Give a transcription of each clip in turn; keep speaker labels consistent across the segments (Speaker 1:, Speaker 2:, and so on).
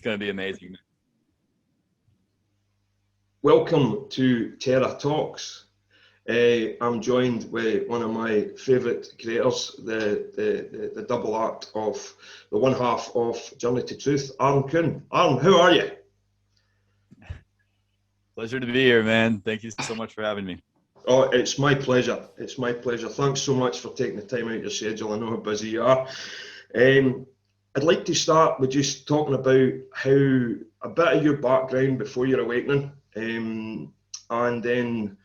Speaker 1: going to be amazing.
Speaker 2: Welcome to Terra Talks. I'm joined with one of my favourite creators, the double act of the one half of Journey to Truth, Kuhn. How are you?
Speaker 1: Pleasure to be here, man. Thank you so much for having me.
Speaker 2: Oh, it's my pleasure. It's my pleasure. Thanks so much for taking the time out of your schedule. I know how busy you are. I'd like to start with just talking about how a bit of your background before your awakening, and then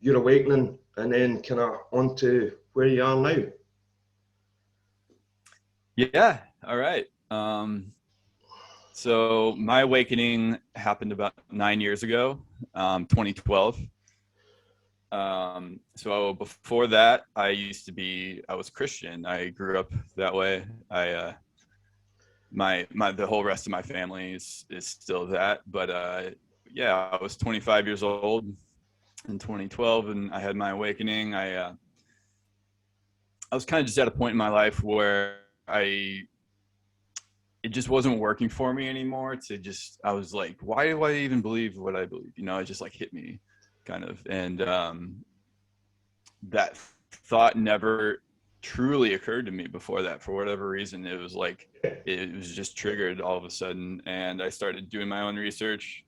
Speaker 2: your awakening, and then kind of on to where you are now.
Speaker 1: Yeah. All right. So my awakening happened about 9 years ago, 2012. So before that, I was Christian. I grew up that way. The whole rest of my family is still that. But yeah, I was 25 years old in 2012, and I had my awakening. I was kind of just at a point in my life where it just wasn't working for me anymore. I was like, why do I even believe what I believe? It just like hit me kind of. And that thought never truly occurred to me before that. For whatever reason, it was just triggered all of a sudden. And I started doing my own research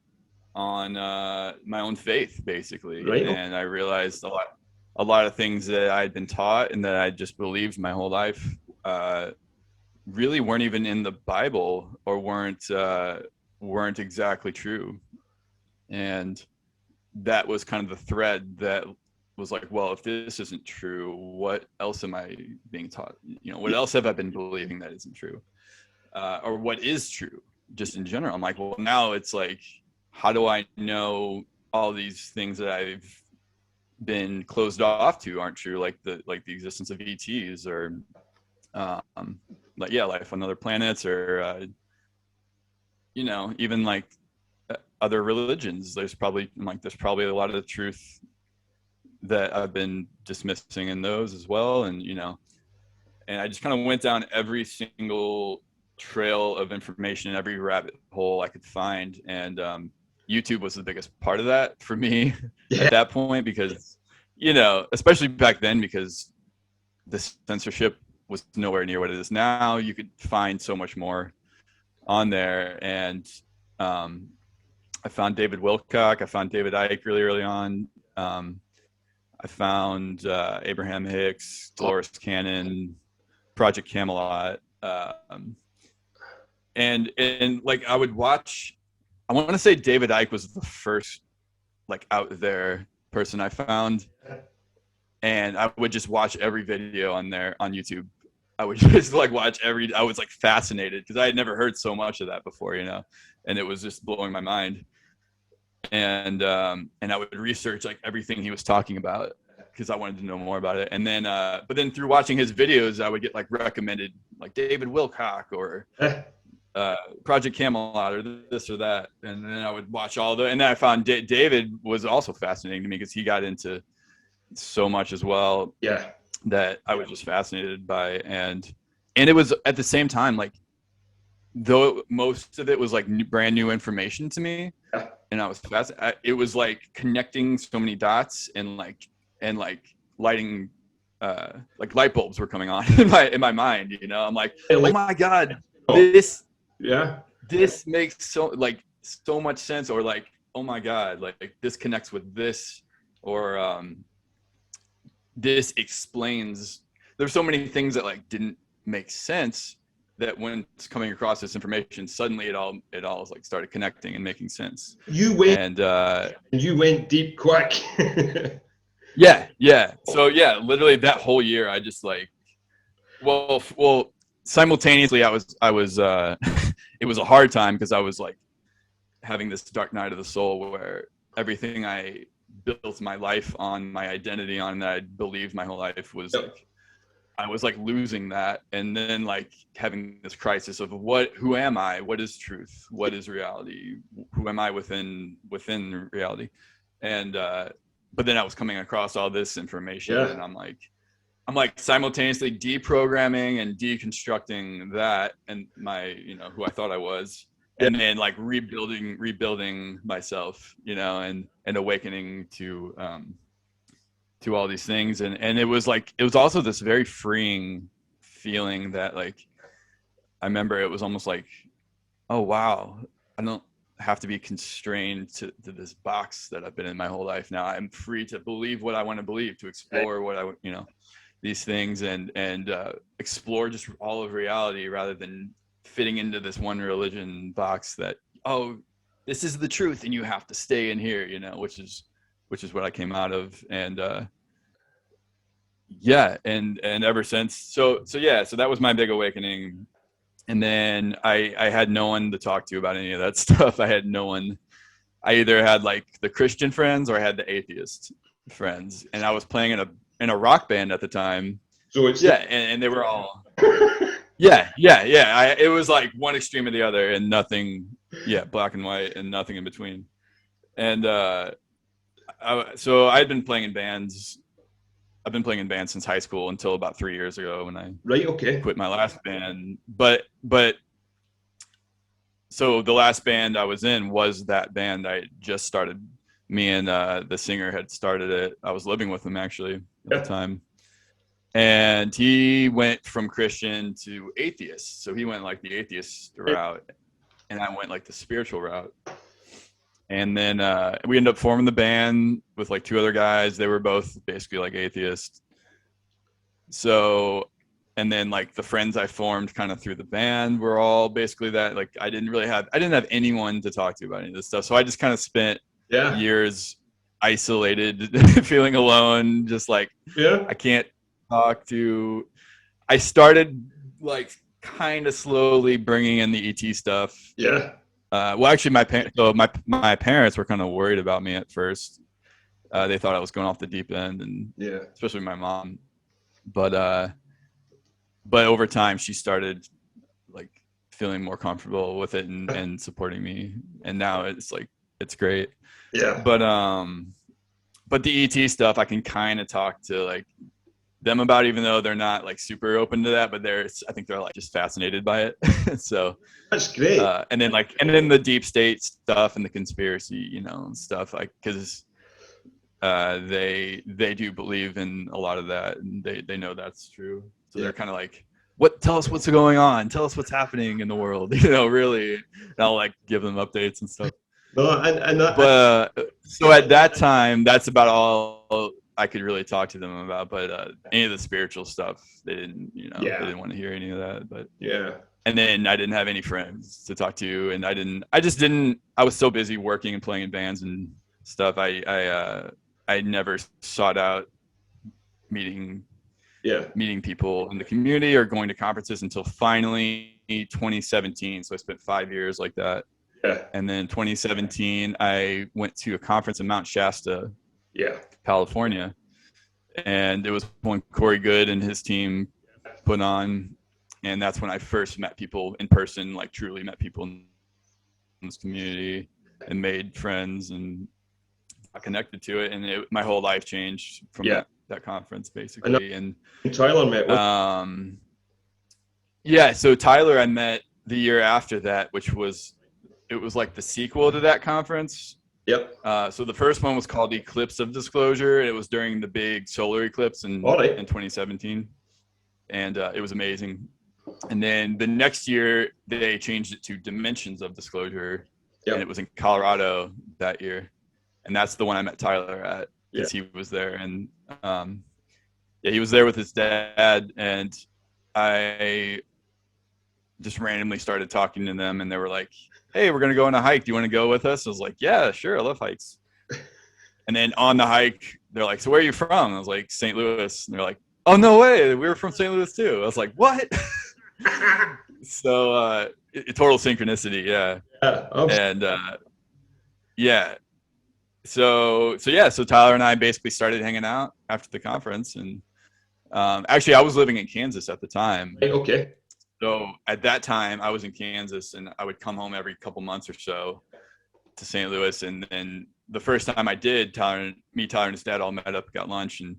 Speaker 1: on my own faith, basically.
Speaker 2: Right.
Speaker 1: And I realized a lot of things that I had been taught and that I just believed my whole life really weren't even in the Bible, or weren't exactly true. And that was kind of the thread that was like, well, if this isn't true, what else am I being taught? What else have I been believing that isn't true? Or what is true just in general? I'm like, well, now it's like, how do I know all these things that I've been closed off to aren't true, like the existence of ETs, or life on other planets, or even like other religions. There's probably a lot of the truth that I've been dismissing in those as well. And and I just kind of went down every single trail of information, every rabbit hole I could find. And YouTube was the biggest part of that for me at that point, because especially back then, because the censorship was nowhere near what it is now. You could find so much more on there. And I found David Wilcock. I found David Icke really early on. I found Abraham Hicks, Dolores Cannon, Project Camelot. And like I would watch, I want to say David Icke was the first like out there person I found. And I would just watch every video on YouTube. I would just like I was like fascinated, because I had never heard so much of that before, and it was just blowing my mind. And I would research like everything he was talking about, because I wanted to know more about it. And then, but then through watching his videos, I would get like recommended like David Wilcock or Project Camelot or this or that. And then I would watch and then I found David was also fascinating to me, because he got into so much as well.
Speaker 2: Yeah.
Speaker 1: That I was just fascinated by. And it was at the same time, like, though most of it was like brand new information to me, and I was it was like connecting so many dots, and lighting like light bulbs were coming on in my mind. I'm like, oh my God, this makes so much sense. Or like, oh my God, like this connects with this, or this explains. There's so many things that like didn't make sense, that when it's coming across this information, suddenly it all like started connecting and making sense.
Speaker 2: You went deep quick.
Speaker 1: Yeah. So yeah, literally that whole year, I just like, well, simultaneously, I was it was a hard time, because I was like having this dark night of the soul, where everything I built my life on, my identity on, that I believed my whole life was like, I was like losing that. And then like having this crisis of who am I? What is truth? What is reality? Who am I within reality? And but then I was coming across all this information, and I'm like simultaneously deprogramming and deconstructing that, and my, who I thought I was, and then like rebuilding myself, and awakening to all these things. And it was also this very freeing feeling that, like, I remember it was almost like, oh wow, I don't have to be constrained to this box that I've been in my whole life. Now I'm free to believe what I want to believe, to explore what I, these things, and explore just all of reality, rather than fitting into this one religion box that, oh, this is the truth and you have to stay in here, which is what I came out of. And and ever since, so that was my big awakening. And then I had no one to talk to about any of that stuff. I had no one. I either had like the Christian friends or I had the atheist friends, and I was playing in a rock band at the time.
Speaker 2: So it's
Speaker 1: and they were all it was like one extreme or the other, and nothing, black and white, and nothing in between. And so I'd been playing in bands. I've been playing in bands since high school until about 3 years ago when I quit my last band. But so the last band I was in was that band I just started. Me and the singer had started it. I was living with him actually at the time. And he went from Christian to atheist. So he went like the atheist route, and I went like the spiritual route. And then we ended up forming the band with like two other guys. They were both basically like atheists. So, and then like the friends I formed kind of through the band were all basically that. Like I didn't have anyone to talk to about any of this stuff. So I just kind of spent years isolated, feeling alone, just like, I can't talk to. I started like kind of slowly bringing in the ET stuff. Well, actually, my parents were kind of worried about me at first. They thought I was going off the deep end, and especially my mom. But over time, she started like feeling more comfortable with it and supporting me. And now it's like, it's great. But the ET stuff, I can kind of talk to like them about, even though they're not like super open to that, but I think they're like just fascinated by it. So
Speaker 2: that's great.
Speaker 1: And then the deep state stuff and the conspiracy, stuff, like, because they do believe in a lot of that, and they know that's true. So they're kind of like, tell us what's going on, tell us what's happening in the world, really. And I'll like give them updates and stuff. But so at that time, that's about all I could really talk to them about. But any of the spiritual stuff, they didn't, they didn't want to hear any of that. But and then I didn't have any friends to talk to, and I was so busy working and playing in bands and stuff. I never sought out meeting people in the community or going to conferences until finally 2017. So I spent 5 years like that. And then 2017, I went to a conference in Mount Shasta, California, and it was one Corey Good and his team put on, and that's when I first met people in person, like truly met people in this community and made friends and got connected to it, and my whole life changed from that conference basically. And
Speaker 2: Tyler met with
Speaker 1: so Tyler I met the year after that, which was like the sequel to that conference. So the first one was called Eclipse of Disclosure. It was during the big solar eclipse in 2017, and it was amazing. And then the next year they changed it to Dimensions of Disclosure, and it was in Colorado that year, and that's the one I met Tyler at, because he was there. And he was there with his dad, and I just randomly started talking to them, and they were like, hey, we're going to go on a hike. Do you want to go with us? I was like, yeah, sure. I love hikes. And then on the hike, they're like, so where are you from? I was like, St. Louis. And they're like, oh, no way. We were from St. Louis too. I was like, what? So total synchronicity. And so Tyler and I basically started hanging out after the conference. And actually, I was living in Kansas at the time. So at that time, I was in Kansas, and I would come home every couple months or so to St. Louis. And then the first time I did, Tyler and his dad all met up, got lunch, and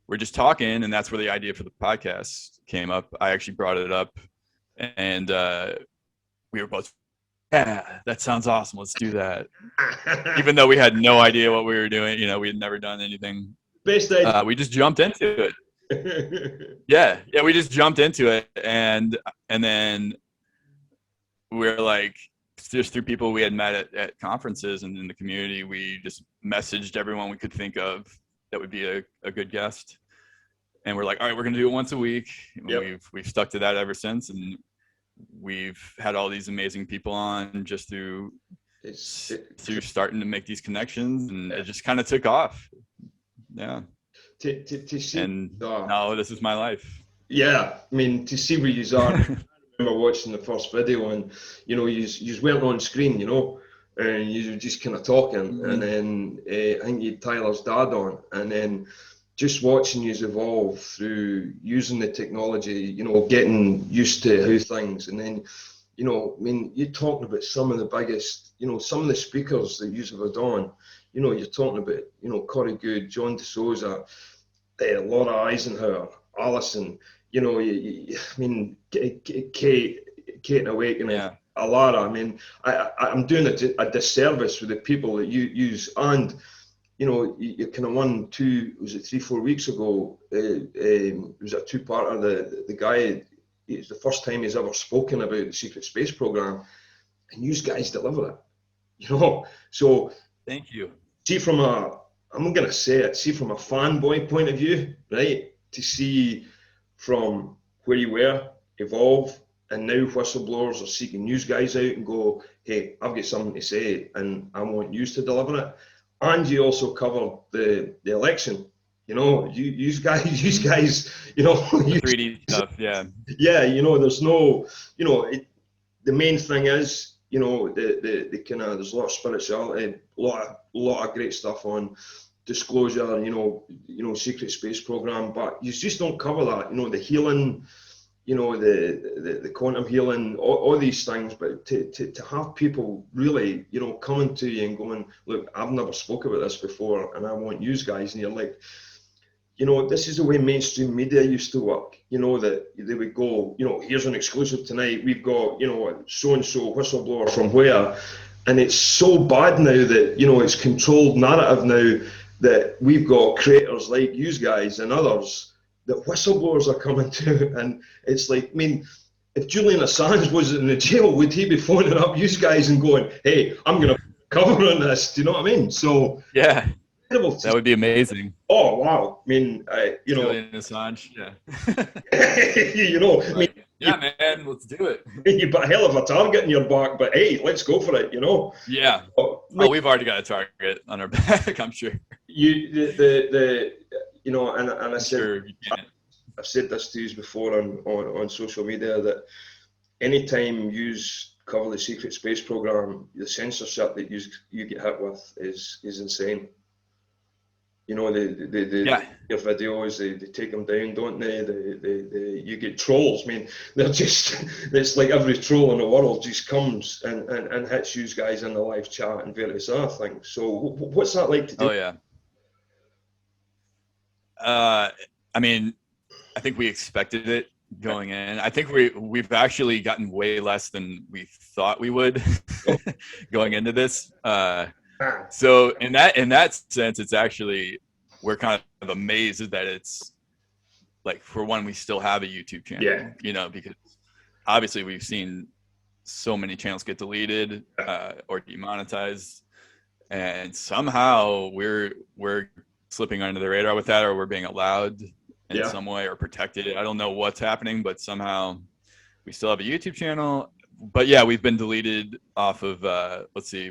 Speaker 1: we're just talking. And that's where the idea for the podcast came up. I actually brought it up, and we were both yeah, that sounds awesome. Let's do that. Even though we had no idea what we were doing, we had never done anything.
Speaker 2: Best idea.
Speaker 1: We just jumped into it. Yeah, we just jumped into it, and then we're like, just through people we had met at conferences and in the community, we just messaged everyone we could think of that would be a good guest, and we're like, all right, we're gonna do it once a week.
Speaker 2: Yep.
Speaker 1: We've stuck to that ever since, and we've had all these amazing people on just through starting to make these connections, and it just kind of took off. Yeah.
Speaker 2: To see,
Speaker 1: and now this is my life.
Speaker 2: Yeah, I mean, to see where you are. I remember watching the first video, and you weren't on screen, and you were just kind of talking, and then I think you had Tyler's dad on, and then just watching you evolve through using the technology, getting used to how things, and then, I mean, you're talking about some of the biggest, some of the speakers that you've ever done. You're talking about, Corey Good, John DeSouza, Laura Eisenhower, Alison, I mean, Kate Awakening,
Speaker 1: Yeah.
Speaker 2: Alara. I mean, I'm doing a disservice with the people that you use, and you kind of won 3-4 weeks ago. It was a two-parter. The guy, it's the first time he's ever spoken about the secret space program, and you guys deliver it. So
Speaker 1: thank you.
Speaker 2: See, I'm going to say it, see from a fanboy point of view, right? To see from where you were, evolve, and now whistleblowers are seeking news guys out and go, hey, I've got something to say, and I want you to deliver it. And you also covered the election. You guys, the
Speaker 1: 3D stuff, yeah.
Speaker 2: Yeah, there's no, the main thing is, the kind of, there's a lot of spirituality, a lot of great stuff on disclosure, secret space program, but you just don't cover that, the healing, the quantum healing, all these things. But to have people really, coming to you and going, look, I've never spoke about this before, and I want you guys, and you're like, this is the way mainstream media used to work, that they would go, here's an exclusive tonight. We've got, so-and-so whistleblower from where. And it's so bad now that, it's controlled narrative now that we've got creators like you guys and others that whistleblowers are coming to. And it's like, I mean, if Julian Assange was in the jail, would he be phoning up you guys and going, hey, I'm going to cover on this? Do you know what I mean? So,
Speaker 1: yeah. That would be amazing.
Speaker 2: Oh wow! I mean,
Speaker 1: Julian Assange, yeah.
Speaker 2: I mean,
Speaker 1: yeah, man, let's do it.
Speaker 2: You've got a hell of a target in your back, but hey, let's go for it.
Speaker 1: Yeah. We've already got a target on our back, I'm sure.
Speaker 2: And I said,
Speaker 1: sure
Speaker 2: I've said this to you before on social media that anytime you cover the secret space program, the censorship that you get hit with is insane. Your videos, they take them down, don't they? You get trolls. I mean, they're just, it's like every troll in the world just comes and hits you guys in the live chat and various other things. So what's that like to do?
Speaker 1: Oh, yeah. I mean, I think we expected it going in. I think we've actually gotten way less than we thought we would going into this. So in that sense, it's actually, we're kind of amazed that it's like, for one, we still have a YouTube channel, because obviously we've seen so many channels get deleted or demonetized, and somehow we're slipping under the radar with that, or we're being allowed in some way or protected. I don't know what's happening, but somehow we still have a YouTube channel. But yeah, we've been deleted off of,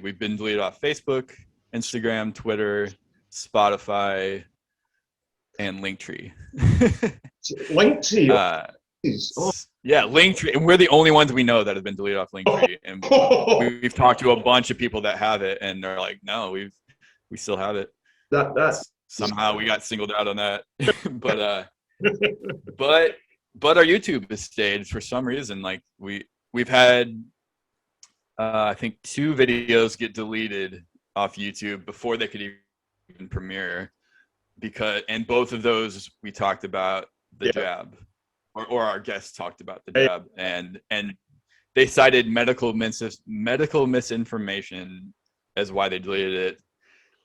Speaker 1: we've been deleted off Facebook, Instagram, Twitter, Spotify, and Linktree.
Speaker 2: Linktree?
Speaker 1: Yeah, Linktree. And we're the only ones we know that have been deleted off Linktree. And we've talked to a bunch of people that have it, and they're like, no, we still have it. Somehow we got singled out on that. But our YouTube is stayed for some reason. Like we've had, I think 2 videos get deleted off YouTube before they could even premiere, and both of those we talked about the jab, or our guests talked about the jab, and they cited medical misinformation as why they deleted it.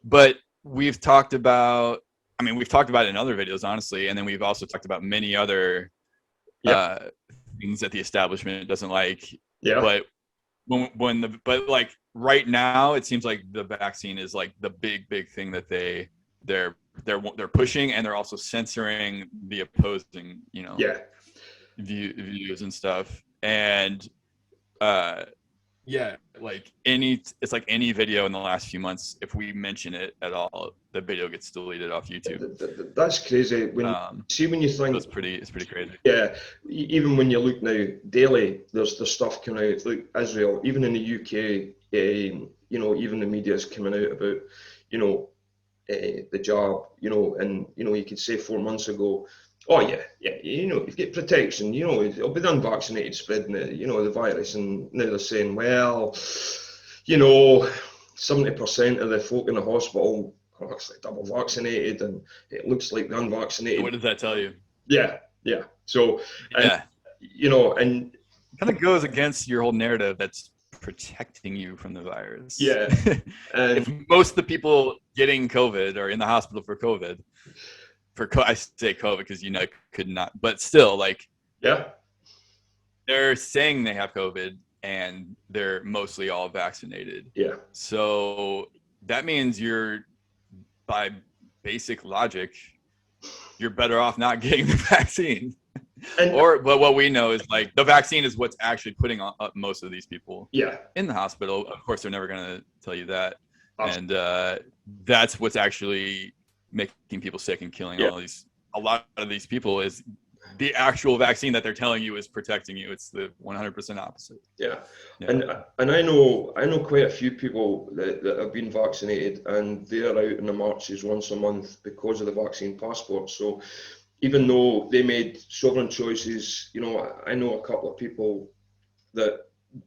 Speaker 1: But we've talked about it in other videos, honestly, and then we've also talked about many other things that the establishment doesn't like.
Speaker 2: Yeah.
Speaker 1: But but like right now, it seems like the vaccine is like the big thing that they're pushing, and they're also censoring the opposing, views and stuff. And like it's like any video in the last few months, if we mention it at all, the video gets deleted off YouTube.
Speaker 2: That's crazy. When you think
Speaker 1: it's pretty crazy.
Speaker 2: Yeah, even when you look now daily, there's stuff coming out. Like Israel, even in the UK, even the media is coming out about, the job, and you could say 4 months ago, oh yeah, you get protection, it'll be the unvaccinated spreading it, the virus, and now they're saying, well, 70% of the folk in the hospital are actually double vaccinated, and it looks like the unvaccinated.
Speaker 1: What does that tell you?
Speaker 2: Yeah. So, and
Speaker 1: it kind of goes against your whole narrative that's protecting you from the virus.
Speaker 2: Yeah.
Speaker 1: If most of the people getting COVID are in the hospital for COVID, I say COVID because it could not, but still, like, they're saying they have COVID and they're mostly all vaccinated.
Speaker 2: Yeah.
Speaker 1: So that means by basic logic, you're better off not getting the vaccine. But what we know is, like, the vaccine is what's actually putting up most of these people in the hospital. Of course, they're never going to tell you that. And that's what's actually making people sick and killing a lot of these people is the actual vaccine that they're telling you is protecting you. It's the 100% opposite.
Speaker 2: Yeah. And I know quite a few people that have been vaccinated, and they're out in the marches once a month because of the vaccine passport. So even though they made sovereign choices, I know a couple of people that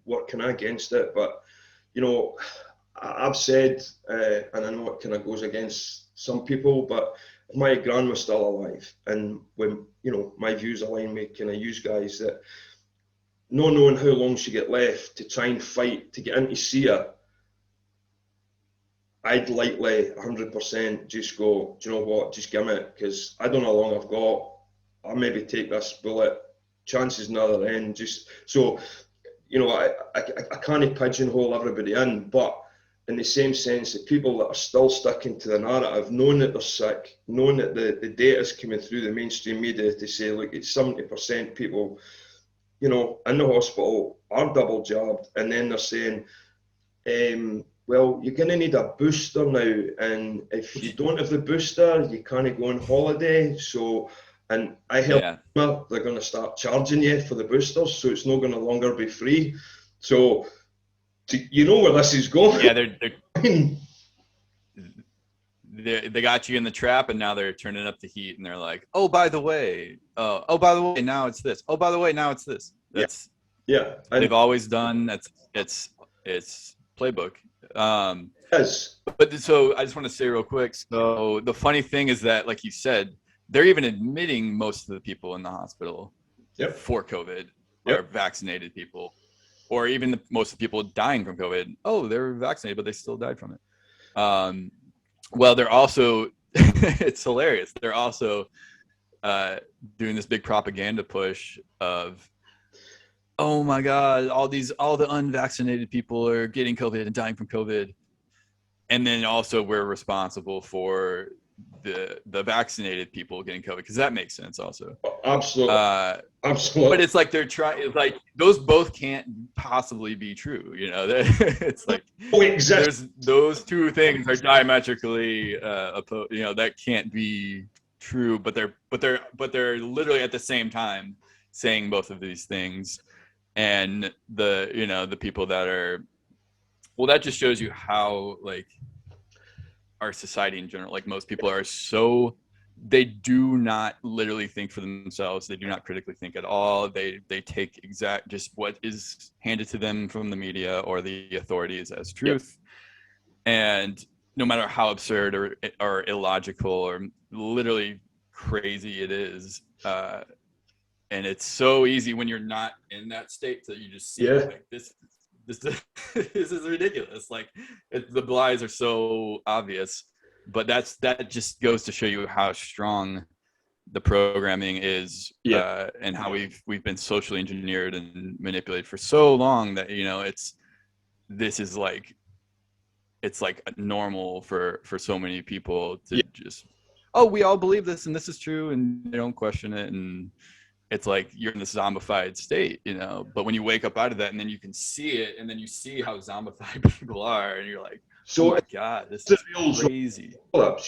Speaker 2: were kind of against it, but I've said, and I know it kind of goes against some people, but if my gran was still alive, and when my views align with kind of use guys, that not knowing how long she get left to try and fight to get in to see her, I'd likely 100% just go, do you know what, just give me it, because I don't know how long I've got. I'll maybe take this bullet, chances in the other end, just so, I can't pigeonhole everybody in, but in the same sense, the people that are still sticking to the narrative, knowing that they're sick, knowing that the data is coming through the mainstream media to say, look, it's 70% people, in the hospital are double jabbed, and then they're saying, well, you're going to need a booster now, and if you don't have the booster, you can't go on holiday. So, and I heard they're going to start charging you for the boosters, so it's not going to longer be free. So, you know where this is going.
Speaker 1: Yeah, they got you in the trap, and now they're turning up the heat, and they're like, oh, by the way, now it's this. Oh, by the way, now it's this. That's they've always done. It's playbook. But so I just want to say real quick. So the funny thing is that, like you said, they're even admitting most of the people in the hospital for COVID are vaccinated people, or even most of the people dying from COVID. Oh, they're vaccinated, but they still died from it. Well, they're also it's hilarious. They're also doing this big propaganda push of, oh my God, all the unvaccinated people are getting COVID and dying from COVID. And then also we're responsible for the vaccinated people getting COVID, because that makes sense also.
Speaker 2: Absolutely.
Speaker 1: But it's like those both can't possibly be true. It's like, exactly. Those two things are diametrically opposed. That can't be true, but they're literally at the same time saying both of these things. And the people that are, well, that just shows you how, like, our society in general, like, most people are they do not literally think for themselves. They do not critically think at all. They take just what is handed to them from the media or the authorities as truth. And no matter how absurd or illogical or literally crazy it is, and it's so easy when you're not in that state that you just see
Speaker 2: Yeah.
Speaker 1: like this this is ridiculous. Like the lies are so obvious, but that just goes to show you how strong the programming is,
Speaker 2: Yeah.
Speaker 1: and how we've been socially engineered and manipulated for so long that this is like it's like normal for so many people to
Speaker 2: Yeah.
Speaker 1: just, oh, we all believe this and this is true, and they don't question it, and it's like you're in this zombified state, but when you wake up out of that and then you can see it and then you see how zombified people are and you're like, oh
Speaker 2: So
Speaker 1: my
Speaker 2: it's
Speaker 1: god, this
Speaker 2: the
Speaker 1: is
Speaker 2: real
Speaker 1: crazy.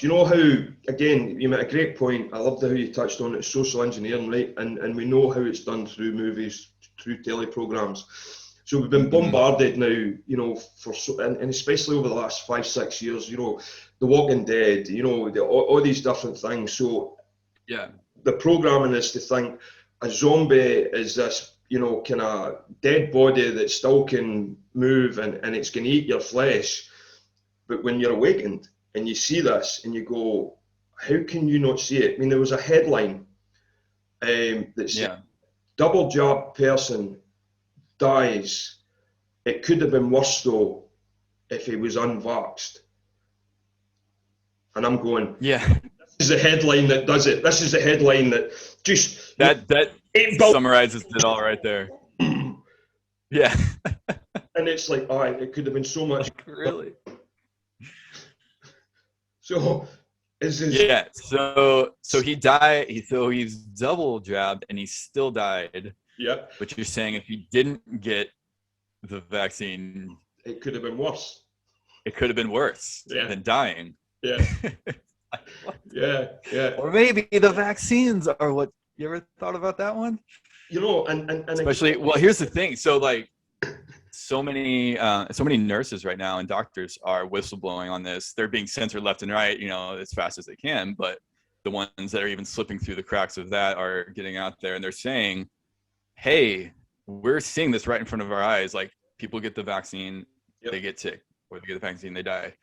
Speaker 2: You know how, again, you made a great point. I loved how you touched on it, social engineering, right? And we know how it's done through movies, through teleprograms. So we've been bombarded now, and especially over the last 5-6 years, The Walking Dead, all these different things. So
Speaker 1: Yeah.
Speaker 2: the programming is to think a zombie is this, kind of dead body that still can move and it's going to eat your flesh. But when you're awakened and you see this and you go, how can you not see it? I mean, there was a headline that said, double jab person dies. It could have been worse though if he was unvaxxed. And I'm going,
Speaker 1: Yeah.
Speaker 2: This is the headline that does it. This is the headline that just
Speaker 1: that summarizes it all right there. Yeah.
Speaker 2: And it's like, all right, it could have been so much.
Speaker 1: Like, really?
Speaker 2: So
Speaker 1: yeah. So he died. So he's double jabbed and he still died.
Speaker 2: Yeah.
Speaker 1: But you're saying if he didn't get the vaccine,
Speaker 2: it could have been worse.
Speaker 1: It could have been worse than dying.
Speaker 2: Yeah. Yeah.
Speaker 1: Or maybe the vaccines are what. You ever thought about that one?
Speaker 2: And
Speaker 1: especially, well, here's the thing. So like, so many nurses right now and doctors are whistleblowing on this. They're being censored left and right, as fast as they can. But the ones that are even slipping through the cracks of that are getting out there and they're saying, hey, we're seeing this right in front of our eyes. Like, people get the vaccine, they get sick, or they get the vaccine, they die.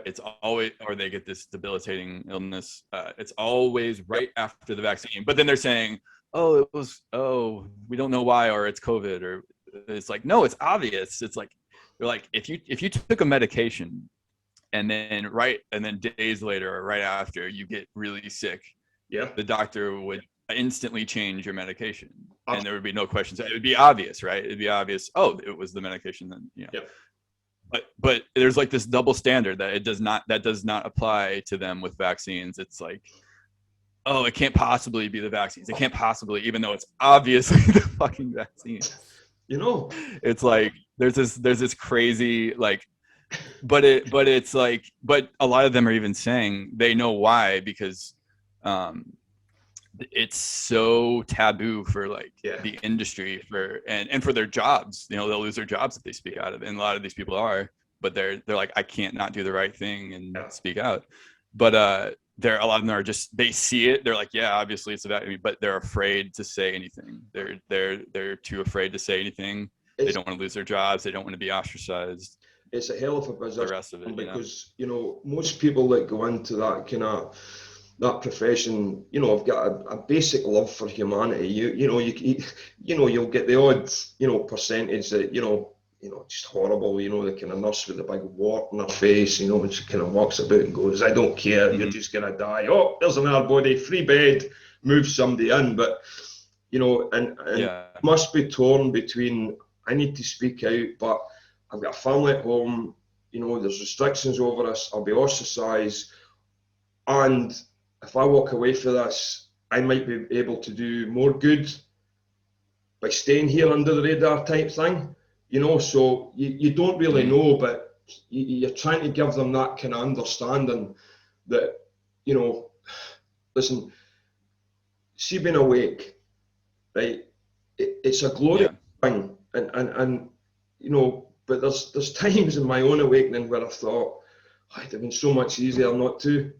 Speaker 1: It's always, or they get this debilitating illness. It's always right after the vaccine. But then they're saying, we don't know why, or it's COVID, or it's like, no, it's obvious. It's like, they're like, if you took a medication and then days later or right after you get really sick, the doctor would instantly change your medication and there would be no questions. It would be obvious, right? It'd be obvious. Oh, it was the medication then, But there's like this double standard that does not apply to them with vaccines. It's like, oh, it can't possibly be the vaccines. It can't possibly, even though it's obviously the fucking vaccine. It's like there's this crazy like, but it's like, but a lot of them are even saying they know why, because it's so taboo for like the industry and for their jobs. They'll lose their jobs if they speak out of it, and a lot of these people are, but they're like, I can't not do the right thing and speak out. But a lot of them are just, they see it, they're like, yeah, obviously it's about me, but they're afraid to say anything. They're too afraid to say anything. They don't want to lose their jobs. They don't want to be ostracized.
Speaker 2: It's a hell of a business.
Speaker 1: The rest of it,
Speaker 2: because most people that go into that kind of that profession, have got a basic love for humanity. You'll get the odd, percentage that, just horrible, the kind of nurse with the big wart in her face, and she kind of walks about and goes, I don't care, you're just going to die. Oh, there's another body, free bed, move somebody in. But, it must be torn between, I need to speak out, but I've got a family at home, there's restrictions over us, I'll be ostracized. And if I walk away from this, I might be able to do more good by staying here under the radar type thing, so you don't really know, but you're trying to give them that kind of understanding that, listen, see, being awake, right, it's a glorious thing, and but there's times in my own awakening where I thought, it'd have been so much easier not to,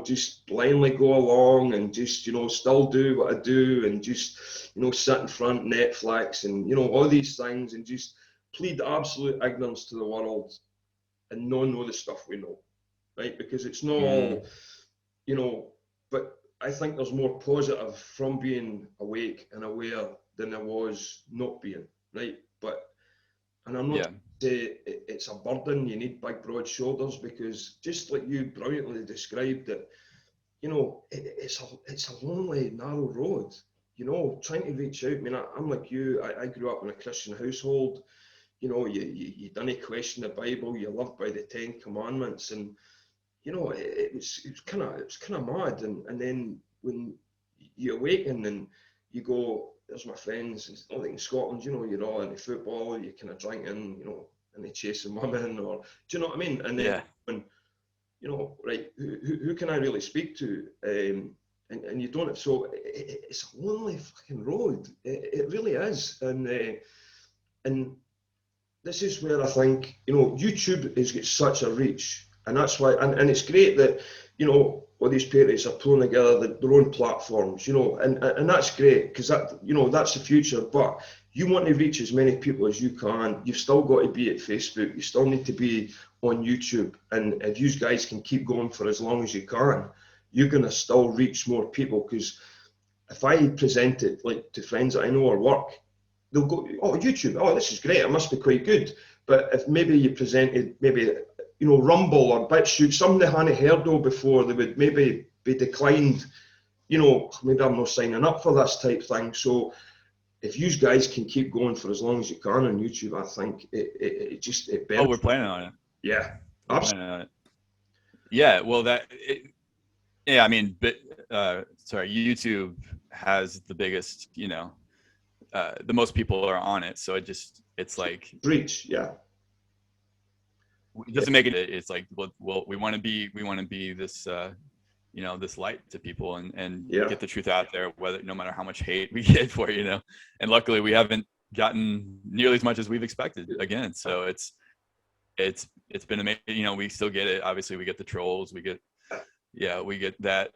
Speaker 2: just blindly go along and just, still do what I do and just, sit in front of Netflix and, all these things and just plead absolute ignorance to the world and not know the stuff we know, right? Because it's not all, but I think there's more positive from being awake and aware than there was not being, right? And I'm not saying it's a burden, you need big, broad shoulders, because just like you brilliantly described it, it's a lonely, narrow road, trying to reach out. I mean, I'm like you, I grew up in a Christian household. You didn't question the Bible, you lived by the 10 Commandments, and it was kind of mad. And then when you awaken and you go, there's my friends, it's not like in Scotland, you're all into football, you're kind of drinking, and they chasing women, or do you know what I mean? And then when, right, who can I really speak to? And you don't, so it's a lonely fucking road. It really is. And this is where I think, YouTube has got such a reach. And that's why, and it's great that, all these parents are pulling together their own platforms, and that's great, because that's the future. But you want to reach as many people as you can. You've still got to be at Facebook. You still need to be on YouTube. And if you guys can keep going for as long as you can, you're going to still reach more people. Because if I present it like to friends that I know or work, they'll go, oh, YouTube, oh, this is great, it must be quite good. But if maybe you presented maybe, Rumble or BitChute, something they hadn't heard of before, they would maybe be declined, maybe I'm not signing up for this type thing. So if you guys can keep going for as long as you can on YouTube, I think it benefits.
Speaker 1: Oh, we're planning on it.
Speaker 2: Yeah,
Speaker 1: absolutely. Yeah, well, I mean, YouTube has the biggest, the most people are on it, so it's like
Speaker 2: reach. Yeah,
Speaker 1: it doesn't make it. It's like, well, we want to be this, this light to people, and get the truth out there, no matter how much hate we get for it, and luckily we haven't gotten nearly as much as we've expected again. So it's been amazing. We still get it. Obviously, we get the trolls. We get that,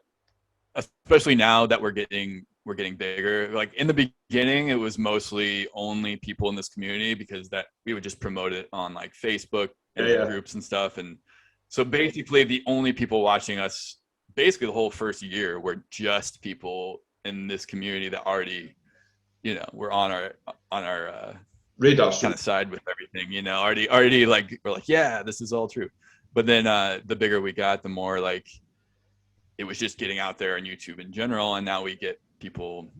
Speaker 1: especially now that we're getting bigger. Like in the beginning, it was mostly only people in this community, because that we would just promote it on like Facebook and groups and stuff. And so basically the only people watching us basically the whole first year were just people in this community that already, were on our
Speaker 2: radar
Speaker 1: kind of side with everything, already like, we're like, yeah, this is all true. But then the bigger we got, the more like it was just getting out there on YouTube in general. And now we get people,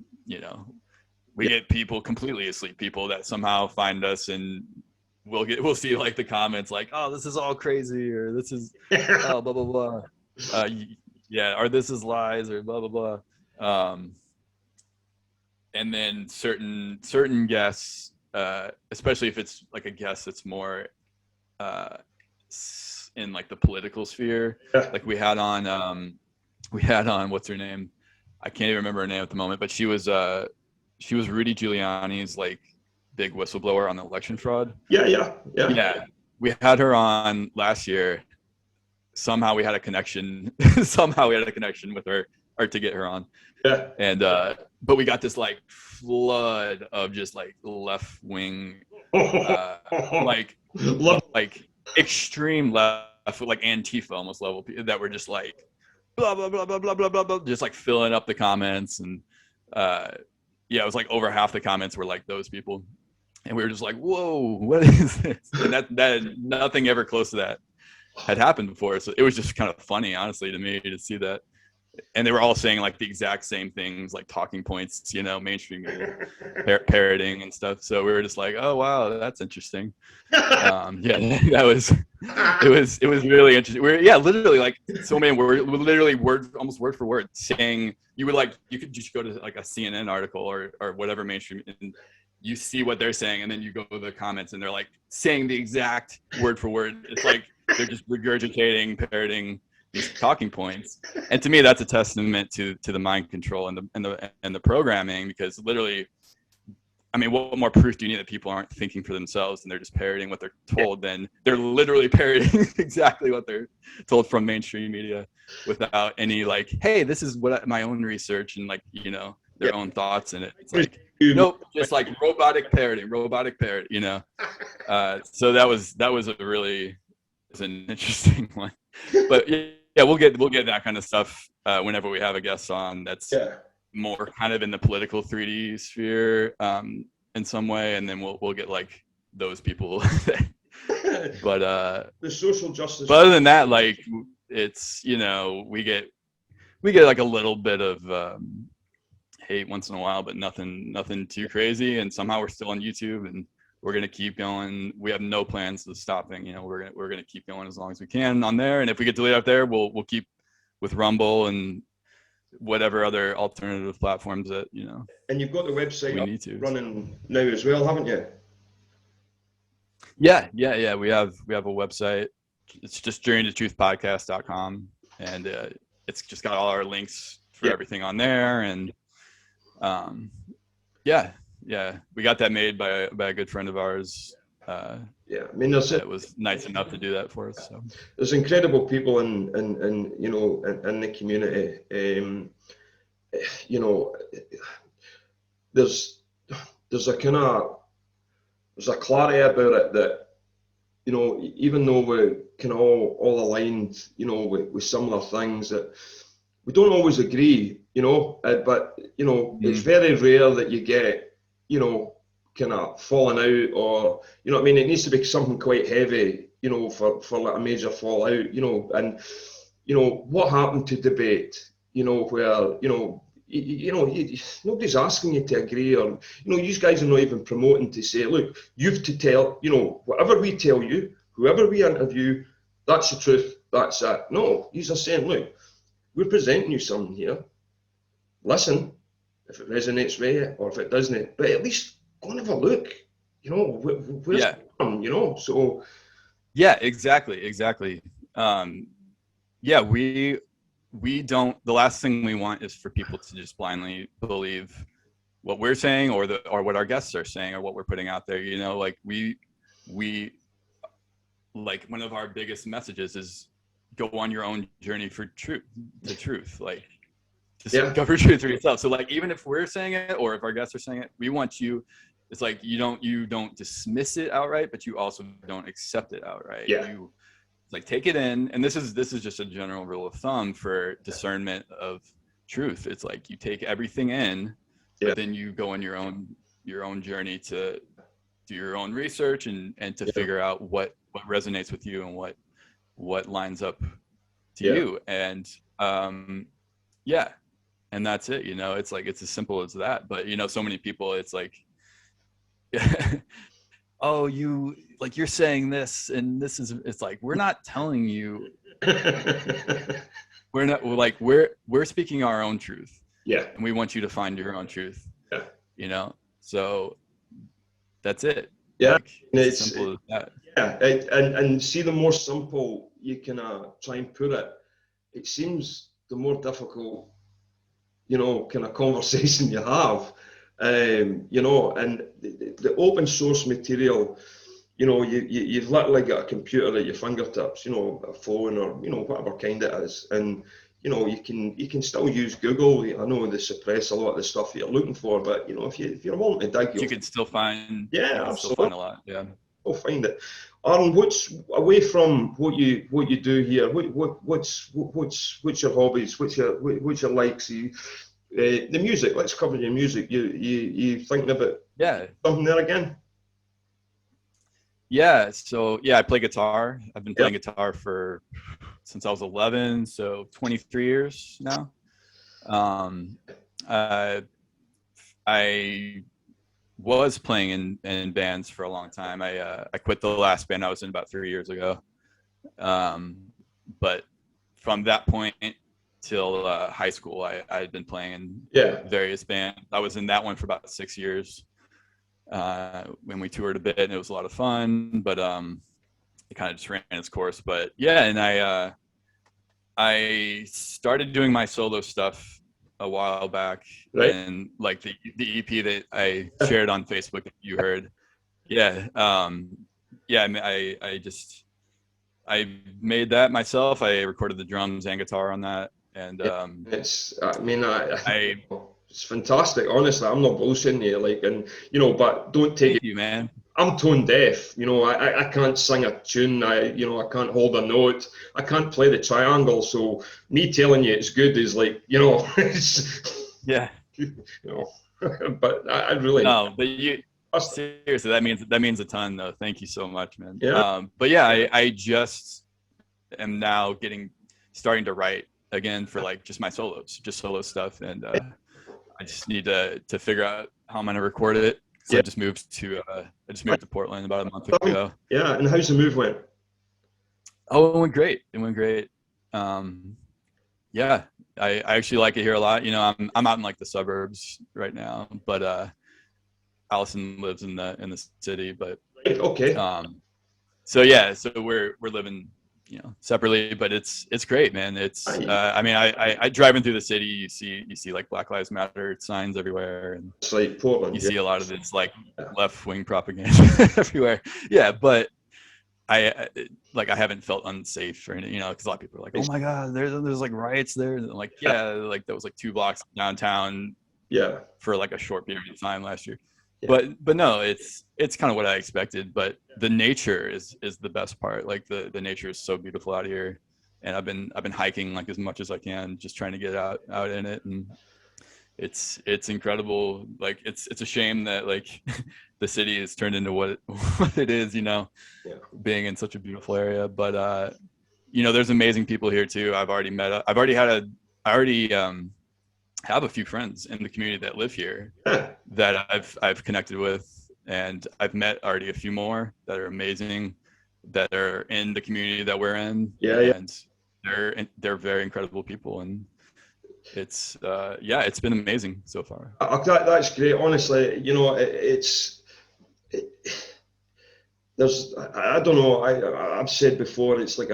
Speaker 1: get people completely asleep, people that somehow find us, and we'll see like the comments like, oh, this is all crazy, or this is blah blah blah, or this is lies, or blah blah blah. And then certain guests, especially if it's like a guest that's more in like the political sphere, like we had on what's her name? I can't even remember her name at the moment, but she was Rudy Giuliani's like big whistleblower on the election fraud.
Speaker 2: Yeah.
Speaker 1: We had her on last year. Somehow we had a connection. With her, or to get her on.
Speaker 2: Yeah.
Speaker 1: And but we got this like flood of just like left wing, like extreme left, like Antifa almost level, that were just like blah blah blah blah blah blah blah blah, just like filling up the comments. And it was like over half the comments were like those people, and we were just like, whoa, what is this? And that nothing ever close to that had happened before. So it was just kind of funny, honestly, to me, to see that. And they were all saying like the exact same things, like talking points, mainstream parroting and stuff. So we were just like, oh wow, that's interesting. It was really interesting. Literally like so many words, literally almost word for word, saying you could just go to like a CNN article or whatever mainstream, and you see what they're saying, and then you go to the comments and they're like saying the exact word for word. It's like they're just regurgitating, parroting these talking points. And to me, that's a testament to the mind control and the programming, because literally, I mean, what more proof do you need that people aren't thinking for themselves and they're just parroting what they're told? Then they're literally parroting exactly what they're told from mainstream media, without any like, hey, this is what my own research and like, their own thoughts in it. It's like, nope, just like robotic parroting, So that was an interesting one. But yeah, we'll get that kind of stuff whenever we have a guest on that's
Speaker 2: Yeah.
Speaker 1: more kind of in the political 3D sphere in some way, and then we'll get like those people. But
Speaker 2: The social justice.
Speaker 1: but other than that, like it's, you know, we get like a little bit of hate once in a while, but nothing too crazy. And somehow we're still on YouTube, and we're gonna keep going. We have no plans of stopping. You know, we're gonna keep going as long as we can on there. And if we get deleted out there, we'll keep with Rumble and whatever other alternative platforms that, you know.
Speaker 2: And you've got the website
Speaker 1: we need to
Speaker 2: running now as well, haven't you?
Speaker 1: Yeah. We have a website. It's just J2T and it's just got all our links for everything on there. And yeah, we got that made by a good friend of ours.
Speaker 2: Yeah, I mean,
Speaker 1: it was nice enough to do that for us. So
Speaker 2: there's incredible people in you know, in the community. You know, there's a kind of, there's a clarity about it that, you know, even though we're kind of all aligned, you know, with similar things, that we don't always agree, you know, but, you know, it's very rare that you get, you know, kind of falling out, or, you know what I mean, it needs to be something quite heavy, you know, for like a major fallout, you know. And, you know, what happened to debate, you know, where, you know, nobody's asking you to agree, or, you know, you guys are not even promoting to say, look, you've to tell, you know, whatever we tell you, whoever we interview, that's the truth, that's it. No, these are saying, look, we're presenting you something here. Listen, if it resonates with you, or if it doesn't, but at least go and have a look. You know, where's it from, you know? So
Speaker 1: yeah, exactly. Yeah, we don't, the last thing we want is for people to just blindly believe what we're saying, or what our guests are saying, or what we're putting out there. You know, like we like, one of our biggest messages is go on your own journey for truth, like discover truth for yourself. So like, even if we're saying it, or if our guests are saying it, we want you, it's like, you don't dismiss it outright, but you also don't accept it outright. You like take it in. And this is just a general rule of thumb for discernment of truth. It's like, you take everything in, but then you go on your own journey to do your own research and to figure out what resonates with you, and what lines up to you. And and that's it. You know, it's like, it's as simple as that. But, you know, so many people, it's like, oh, you're saying this, and this is, it's like, we're not telling you, we're speaking our own truth. And we want you to find your own truth. You know, so that's it. Like, it's as simple as that.
Speaker 2: And see, the more simple you can try and put it, it seems the more difficult, you know, kind of conversation you have. You know, and the open source material, you know, you've literally got a computer at your fingertips, you know, a phone, or, you know, whatever kind it is. And, you know, you can still use Google. I know they suppress a lot of the stuff you're looking for, but, you know, if you're willing to dig,
Speaker 1: you can still find,
Speaker 2: absolutely.
Speaker 1: still find a lot.
Speaker 2: We'll find it. Aaron, what's away from what you do here? What's your hobbies? What's your likes? The music. Let's cover your music. You thinking about something there again?
Speaker 1: Yeah. So I play guitar. I've been playing guitar since I was 11, so 23 years now. I was playing in bands for a long time. I quit the last band I was in about 3 years ago. But from that point till high school, I had been playing in various bands. I was in that one for about 6 years. When we toured a bit, and it was a lot of fun, but it kind of just ran its course. But and I started doing my solo stuff a while back, and like the EP that I shared on Facebook that you heard. I made that myself. I recorded the drums and guitar on that, and
Speaker 2: it's fantastic. Honestly, I'm not bullshitting you, like, and, you know, but don't take
Speaker 1: you, man.
Speaker 2: I'm tone deaf, you know. I can't sing a tune. I can't hold a note. I can't play the triangle. So me telling you it's good is like, you know, it's,
Speaker 1: Yeah.
Speaker 2: you know. But I really,
Speaker 1: No, but you seriously, that means a ton though. Thank you so much, man.
Speaker 2: yeah.
Speaker 1: But yeah, I just am now starting to write again for like just my solos, just solo stuff, and I just need to figure out how I'm gonna record it. So
Speaker 2: Yeah.
Speaker 1: I just moved to Portland about a month ago.
Speaker 2: Yeah, and how's the move went?
Speaker 1: Oh, it went great. It went great. Um, yeah, I actually like it here a lot. You know, I'm out in like the suburbs right now, but Allison lives in the city. But
Speaker 2: Right, okay.
Speaker 1: so yeah, so we're living, you know, separately, but it's great, man. It's I mean, I driving through the city, you see like Black Lives Matter signs everywhere, and
Speaker 2: It's like Portland,
Speaker 1: you
Speaker 2: yeah.
Speaker 1: see a lot of this like
Speaker 2: Yeah.
Speaker 1: left wing propaganda everywhere. Yeah, but I haven't felt unsafe or anything, you know, because a lot of people are like, oh my god, there's like riots there, and like yeah, like that was like 2 blocks downtown,
Speaker 2: Yeah.
Speaker 1: for like a short period of time last year.
Speaker 2: Yeah.
Speaker 1: But no, it's kind of what I expected. But the nature is the best part. Like the nature is so beautiful out here, and I've been hiking like as much as I can, just trying to get out in it, and it's incredible. Like it's a shame that like the city has turned into what it is, you know,
Speaker 2: Yeah.
Speaker 1: being in such a beautiful area. But you know, there's amazing people here too. I already have a few friends in the community that live here
Speaker 2: Yeah.
Speaker 1: that I've connected with, and I've met already a few more that are amazing, that are in the community that we're in,
Speaker 2: Yeah. Yeah.
Speaker 1: and they're very incredible people, and it's yeah, it's been amazing so far.
Speaker 2: That's great. Honestly, you know, it, there's I don't know. I've said before, it's like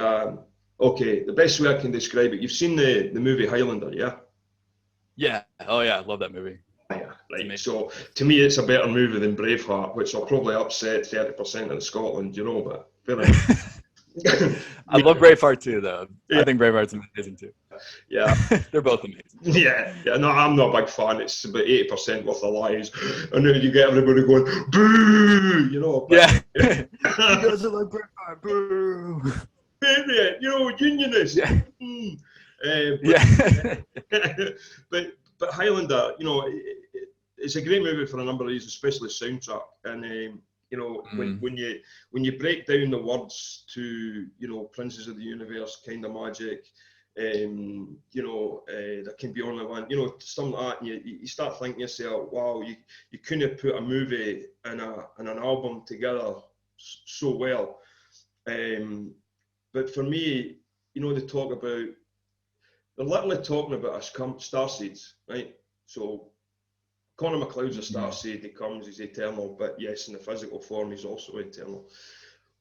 Speaker 2: okay. The best way I can describe it. You've seen the movie Highlander, yeah?
Speaker 1: Yeah. Oh yeah, I love that movie.
Speaker 2: Yeah, right. So to me, it's a better movie than Braveheart, which will probably upset 30% of Scotland, you know. But fair enough.
Speaker 1: I love Braveheart too, though.
Speaker 2: Yeah.
Speaker 1: I think Braveheart's amazing too.
Speaker 2: Yeah.
Speaker 1: They're both amazing.
Speaker 2: Yeah. No, I'm not a big fan. It's about 80% worth of lies, and then you get everybody going boo, you know. But,
Speaker 1: Yeah.
Speaker 2: yeah.
Speaker 1: You guys are like Braveheart, boo.
Speaker 2: Favorite, you know, unionist.
Speaker 1: Yeah.
Speaker 2: But,
Speaker 1: Yeah.
Speaker 2: but Highlander, you know, it's a great movie for a number of reasons, especially soundtrack. And you know, when you break down the words to, you know, Princes of the Universe, kind of magic, you know, there can be only one, you know, something like that, and you start thinking to yourself, wow, you couldn't have put a movie and an album together so well. But for me, you know, they're literally talking about us starseeds, right? So Connor McLeod's a starseed. He comes, he's eternal, but yes, in the physical form, he's also eternal.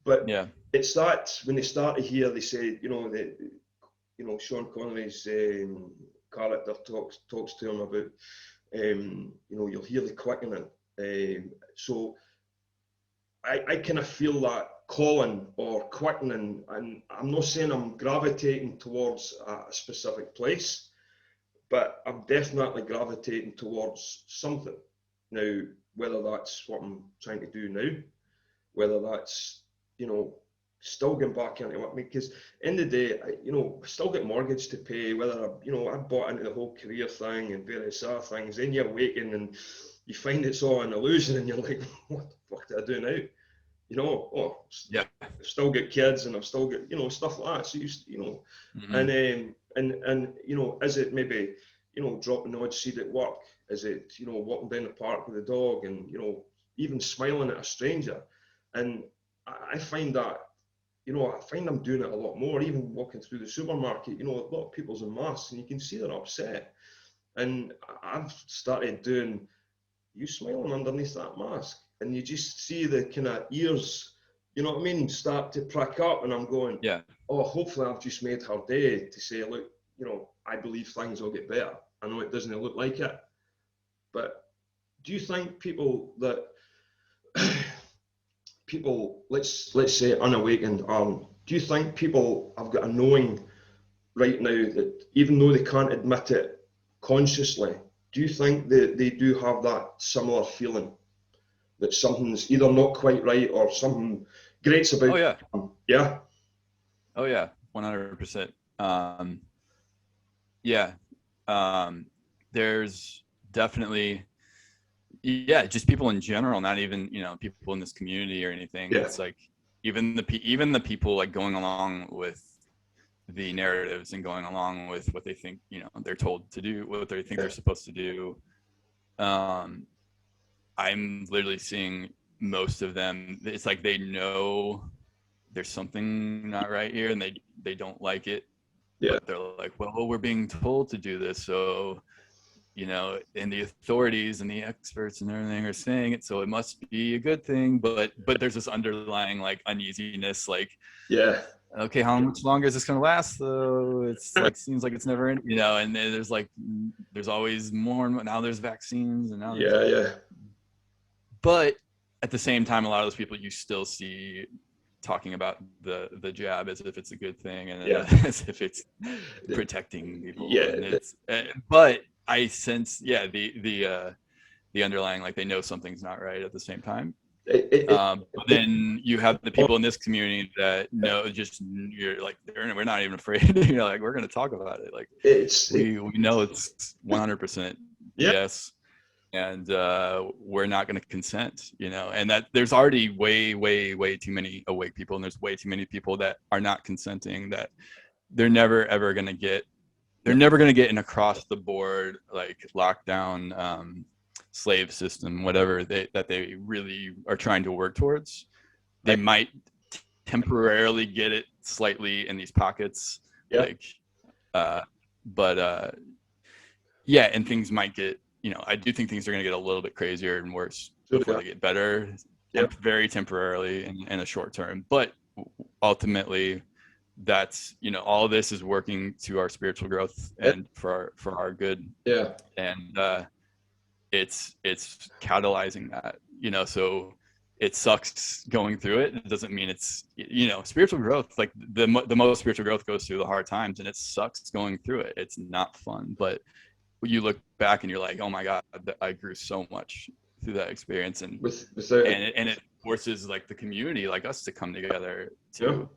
Speaker 2: But
Speaker 1: Yeah.
Speaker 2: it's that when they started here, they said, you know, Sean Connery's character talks to him about, you know, you'll hear the quickening. So I kind of feel that calling or quickening, and I'm not saying I'm gravitating towards a specific place, but I'm definitely gravitating towards something. Now, whether that's what I'm trying to do now, whether that's, you know, still getting back into it, because in the day, you know, I still get mortgage to pay, whether, you know, I bought into the whole career thing and various other things, then you're waking and you find it's all an illusion and you're like, what the fuck do I do now? You know, oh, yeah, I've still got kids and I've still got, you know, stuff like that. So you know, and you know, is it maybe, you know, dropping the odd seed at work? Is it, you know, walking down the park with the dog and, you know, even smiling at a stranger? And I find that, you know, I find I'm doing it a lot more. Even walking through the supermarket, you know, a lot of people's in masks and you can see they're upset. And I've started doing, you smiling underneath that mask, and you just see the kind of ears, you know what I mean, start to prick up, and I'm going,
Speaker 1: yeah,
Speaker 2: oh, hopefully I've just made her day to say, look, you know, I believe things will get better. I know it doesn't look like it, but do you think people that people, let's say unawakened, do you think people have got a knowing right now that even though they can't admit it consciously, do you think that they do have that similar feeling that something's either not quite right or something great's about
Speaker 1: Oh
Speaker 2: to
Speaker 1: yeah.
Speaker 2: come. Yeah.
Speaker 1: Oh yeah. 100%. Yeah. There's definitely, yeah, just people in general, not even, people in this community or anything.
Speaker 2: Yeah.
Speaker 1: It's like even the people like going along with the narratives and going along with what they think, they're told to do, what they think
Speaker 2: Yeah.
Speaker 1: they're supposed to do. I'm literally seeing most of them. It's like they know there's something not right here, and they don't like it,
Speaker 2: Yeah.
Speaker 1: but they're like, well, we're being told to do this, so and the authorities and the experts and everything are saying it, so it must be a good thing. But there's this underlying like uneasiness, like,
Speaker 2: Yeah.
Speaker 1: okay, how much longer is this going to last though? It's like, seems like it's never in, and then there's always more, and now there's vaccines, and now there's,
Speaker 2: Yeah. Yeah.
Speaker 1: but at the same time, a lot of those people you still see talking about the jab as if it's a good thing, and
Speaker 2: Yeah.
Speaker 1: as if it's protecting people.
Speaker 2: Yeah.
Speaker 1: And it's, but I sense, the underlying, like, they know something's not right at the same time. But then you have the people in this community that know, just, you're like, we're not even afraid. Like, we're going to talk about it. Like, we know it's 100%
Speaker 2: Yeah.
Speaker 1: yes, and we're not going to consent. And that there's already way too many awake people, and there's way too many people that are not consenting, that they're never ever going to get. They're never going to get an across the board, like, lockdown, slave system, whatever that they really are trying to work towards. They might temporarily get it slightly in these pockets, like, but yeah, and things might get, I do think things are going to get a little bit crazier and worse before they get better, very temporarily in a short term. But ultimately, that's, all of this is working to our spiritual growth and for our good.
Speaker 2: Yeah.
Speaker 1: And it's catalyzing that, so it sucks going through it. It doesn't mean it's, spiritual growth, like the most spiritual growth goes through the hard times, and it sucks going through it. It's not fun, but you look back and you're like, oh my God, I grew so much through that experience. And it forces, like, the community like us to come together too.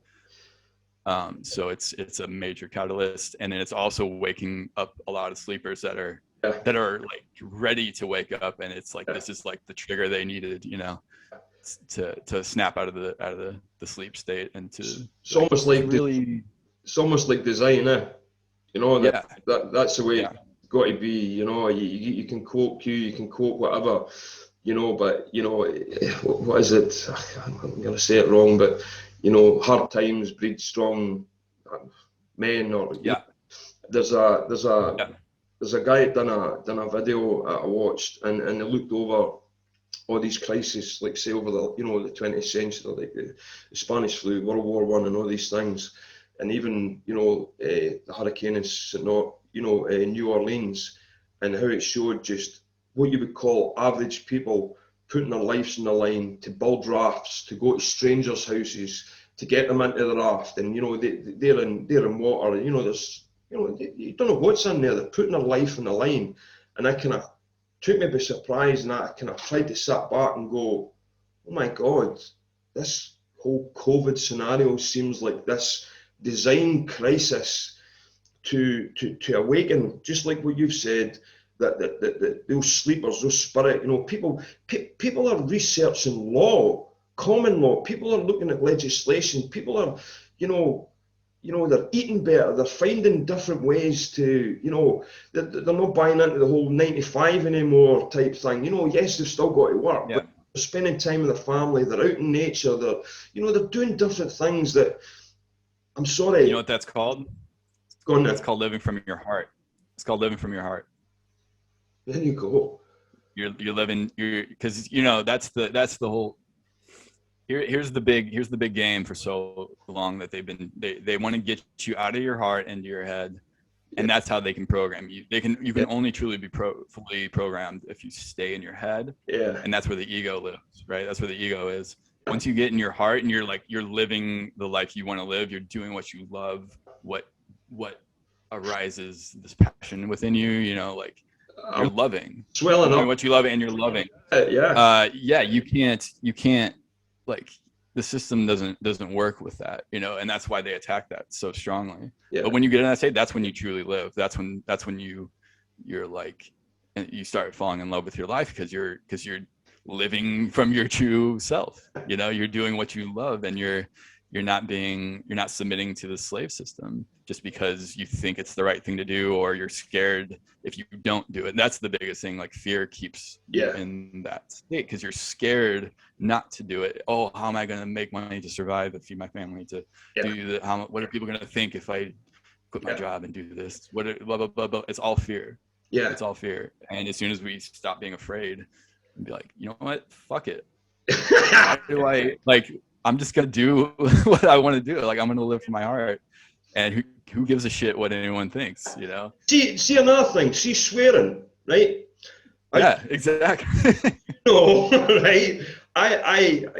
Speaker 1: So it's a major catalyst. And then it's also waking up a lot of sleepers that are like ready to wake up, and it's like, this is like the trigger they needed, to snap out of the sleep state, and to,
Speaker 2: it's almost like
Speaker 1: really,
Speaker 2: it's almost like design, that's the way it's got to be. You can quote Q, you can quote whatever, but what is it? I'm gonna say it wrong, but hard times breed strong men, or there's a guy that done a video I watched, and they looked over all these crises, like, say, over the the 20th century, like the Spanish flu, World War I, and all these things, and even the hurricane in New Orleans, and how it showed just what you would call average people putting their lives on the line to build rafts, to go to strangers' houses, to get them into the raft, and they're in water, there's you don't know what's in there. They're putting their life on the line, and I kind of took me by surprise, and I kind of tried to sit back and go, oh my God, this whole COVID scenario seems like this design crisis to awaken, just like what you've said, that those sleepers, those spirit, people are researching law, common law. People are looking at legislation. People are, they're eating better. They're finding different ways to, they're not buying into the whole 9 to 5 anymore type thing. Yes, they've still got to work, but they're spending time with their family. They're out in nature. They're doing different things that, I'm sorry.
Speaker 1: You know what that's called?
Speaker 2: Go on.
Speaker 1: That's called living from your heart. It's called living from your heart.
Speaker 2: There you go.
Speaker 1: You're living, because that's the whole. Here's the big game for so long that they want to get you out of your heart into your head, and that's how they can program you. You can only truly be fully programmed if you stay in your head. And that's where the ego lives, right? That's where the ego is. Once you get in your heart and you're living the life you want to live, you're doing what you love, what arises, this passion within you, like, you're loving.
Speaker 2: Swelling
Speaker 1: You're doing
Speaker 2: up.
Speaker 1: what you love and you're loving.
Speaker 2: Yeah.
Speaker 1: Yeah, you can't like the system doesn't work with that, you know, and that's why they attack that so strongly.
Speaker 2: Yeah.
Speaker 1: But when you get in that state, that's when you truly live. That's when you're like, and you start falling in love with your life because you're living from your true self. You know, you're doing what you love, and you're not submitting to the slave system just because you think it's the right thing to do, or you're scared if you don't do it. And that's the biggest thing. Like, fear keeps you in that state because you're scared not to do it. Oh, how am I going to make money to survive, to feed my family, to do that? What are people going to think if I quit my job and do this? Blah, blah, blah, blah. It's all fear.
Speaker 2: Yeah.
Speaker 1: It's all fear. And as soon as we stop being afraid and be like, you know what, fuck it. How do I, like, I'm just going to do what I want to do. Like, I'm going to live from my heart. And who gives a shit what anyone thinks, you know?
Speaker 2: See another thing. See swearing, right?
Speaker 1: Yeah, exactly.
Speaker 2: No, right?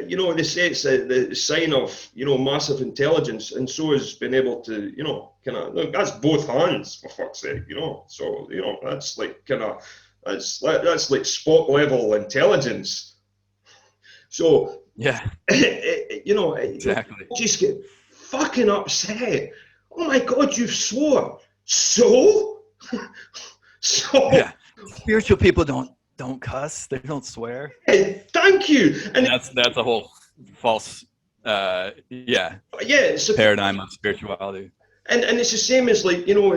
Speaker 2: You know, they say it's the sign of, you know, massive intelligence, and so is being able to, you know, kind of, look, that's both hands, for fuck's sake, you know. So, you know, that's like kind of, that's like Spock level intelligence. So,
Speaker 1: yeah,
Speaker 2: you know,
Speaker 1: exactly.
Speaker 2: Just get fucking upset. Oh my God, you swore. So? So?
Speaker 1: Yeah. Spiritual people don't cuss. They don't swear.
Speaker 2: Thank you.
Speaker 1: And that's a whole false
Speaker 2: it's a
Speaker 1: paradigm of spirituality.
Speaker 2: And it's the same as, like, you know,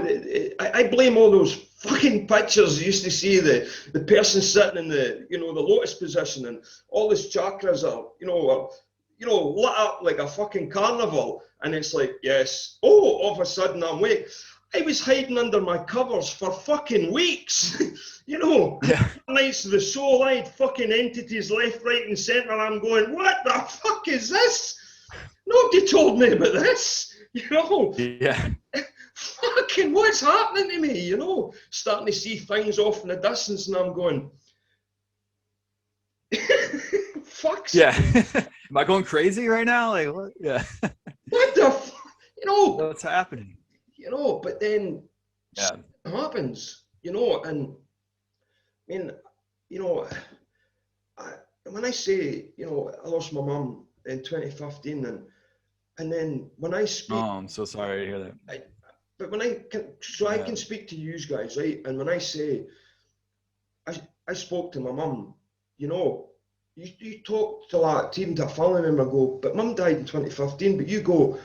Speaker 2: I blame all those fucking pictures you used to see, the person sitting in the, you know, the lotus position, and all his chakras are, you know, lit up like a fucking carnival, and it's like, yes, oh, all of a sudden I'm awake. I was hiding under my covers for fucking weeks. You know, nights the soul-eyed fucking entities left, right, and centre. I'm going, what the fuck is this? Nobody told me about this. You know, fucking what's happening to me? You know, starting to see things off in the distance, and I'm going, fuck's
Speaker 1: Am I going crazy right now? Like, what? Yeah.
Speaker 2: What the you know,
Speaker 1: what's happening?
Speaker 2: You know, but then it happens, you know, and I mean, you know, when I say, you know, I lost my mum in 2015, and then when I speak,
Speaker 1: oh, I'm so sorry to hear that.
Speaker 2: But when I can speak to you guys, right? And when I say I spoke to my mum, you know, you talk to that, even to a family member, go, but mum died in 2015, but you go,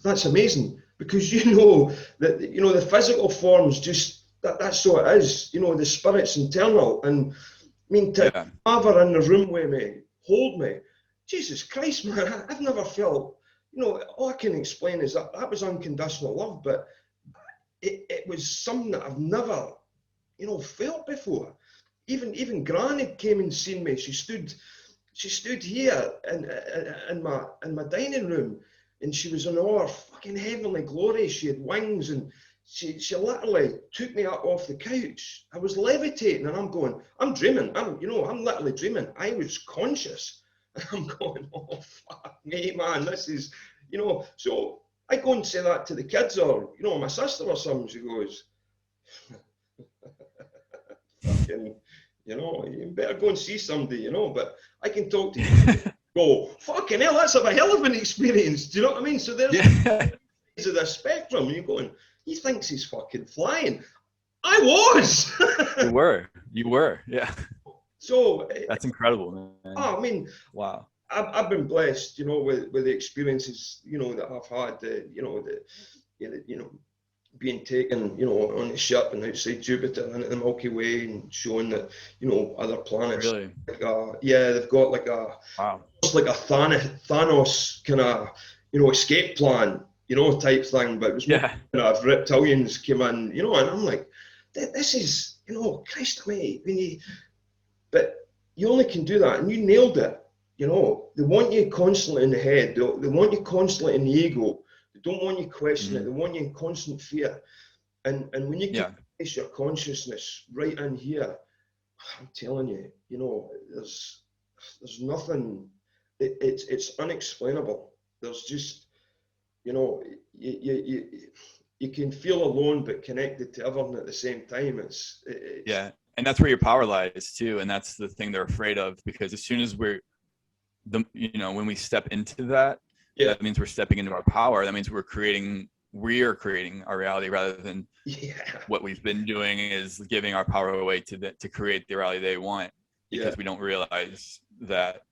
Speaker 2: that's amazing, because you know that, you know, the physical forms just that's so it is, you know, the spirit's internal. And I mean, to have her in the room with me, hold me, Jesus Christ, man, I've never felt, you know, all I can explain is that was unconditional love, but it was something that I've never, you know, felt before. Even Granny came and seen me. She stood here in my dining room, and she was in all her fucking heavenly glory. She had wings, and she literally took me up off the couch. I was levitating, and I'm going, I'm dreaming. I'm literally dreaming. I was conscious, and I'm going, oh fuck me, man, this is, you know. So I go and say that to the kids, or, you know, my sister or something. She goes, fucking, you know, you better go and see somebody, you know. But I can talk to you. Go, fucking hell, that's a hell of an experience. Do you know what I mean? So there's of the spectrum, and you're going, he thinks he's fucking flying. I was. You were, yeah. So
Speaker 1: that's incredible, man.
Speaker 2: Oh, I mean,
Speaker 1: wow.
Speaker 2: I've been blessed, you know, with the experiences, you know, that I've had, you know, being taken, you know, on the ship and outside Jupiter and the Milky Way, and showing that, you know, other planets.
Speaker 1: Really?
Speaker 2: Like they've got like it's like a Thanos kind of, you know, escape plan, you know, type thing. But it was reptilians came in, you know, and I'm like, this is, you know, Christ me, but you only can do that, and you nailed it. You know, they want you constantly in the head. They want you constantly in the ego. They don't want you questioning it. They want you in constant fear. And when you can place your consciousness right in here, I'm telling you, you know, there's nothing. It's unexplainable. There's just, you know, you can feel alone but connected to everything at the same time.
Speaker 1: and that's where your power lies too. And that's the thing they're afraid of, because as soon as when we step into that,
Speaker 2: Yeah.
Speaker 1: that means we're stepping into our power. That means we are creating our reality, rather than what we've been doing is giving our power away to create the reality they want, because we don't realize that.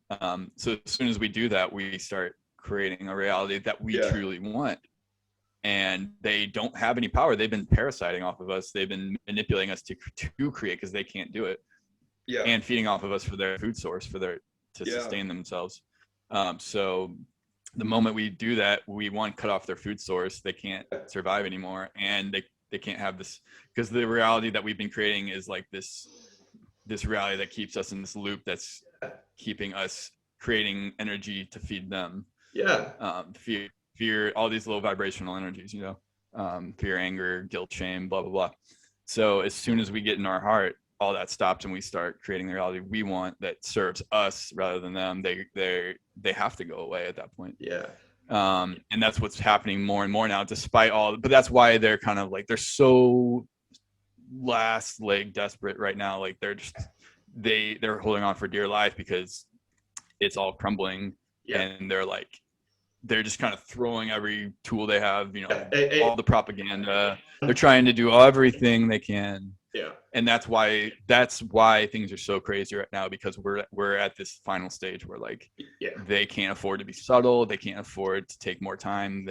Speaker 1: So as soon as we do that, we start creating a reality that we truly want. And they don't have any power. They've been parasiting off of us. They've been manipulating us to create, because they can't do it. And feeding off of us for their food source, to sustain themselves. So the moment we do that, we cut off their food source. They can't survive anymore, and they can't have this, because the reality that we've been creating is like this reality that keeps us in this loop, that's keeping us creating energy to feed them. Fear, all these low vibrational energies, fear, anger, guilt, shame, blah blah blah. So as soon as we get in our heart, all that stops, and we start creating the reality we want that serves us rather than them. They have to go away at that point. And that's what's happening more and more now, despite all. But that's why they're kind of like, they're so last leg desperate right now. Like they're holding on for dear life, because it's all crumbling. And they're just kind of throwing every tool they have, all the propaganda. They're trying to do everything they can. And that's why things are so crazy right now, because we're at this final stage where they can't afford to be subtle. They can't afford to take more time.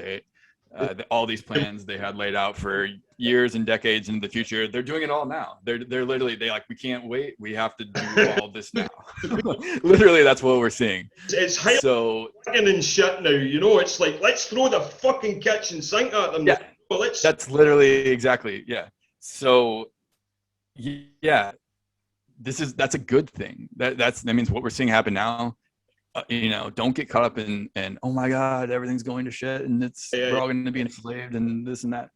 Speaker 1: All these plans they had laid out for years and decades into the future, they're doing it all now. They're literally, we can't wait. We have to do all this now. Literally, that's what we're seeing.
Speaker 2: It's so and shit now. It's like, let's throw the fucking kitchen sink at them.
Speaker 1: That's literally exactly. So that's a good thing. That means what we're seeing happen now. Don't get caught up in oh my God, everything's going to shit, and we're all going to be enslaved and this and that.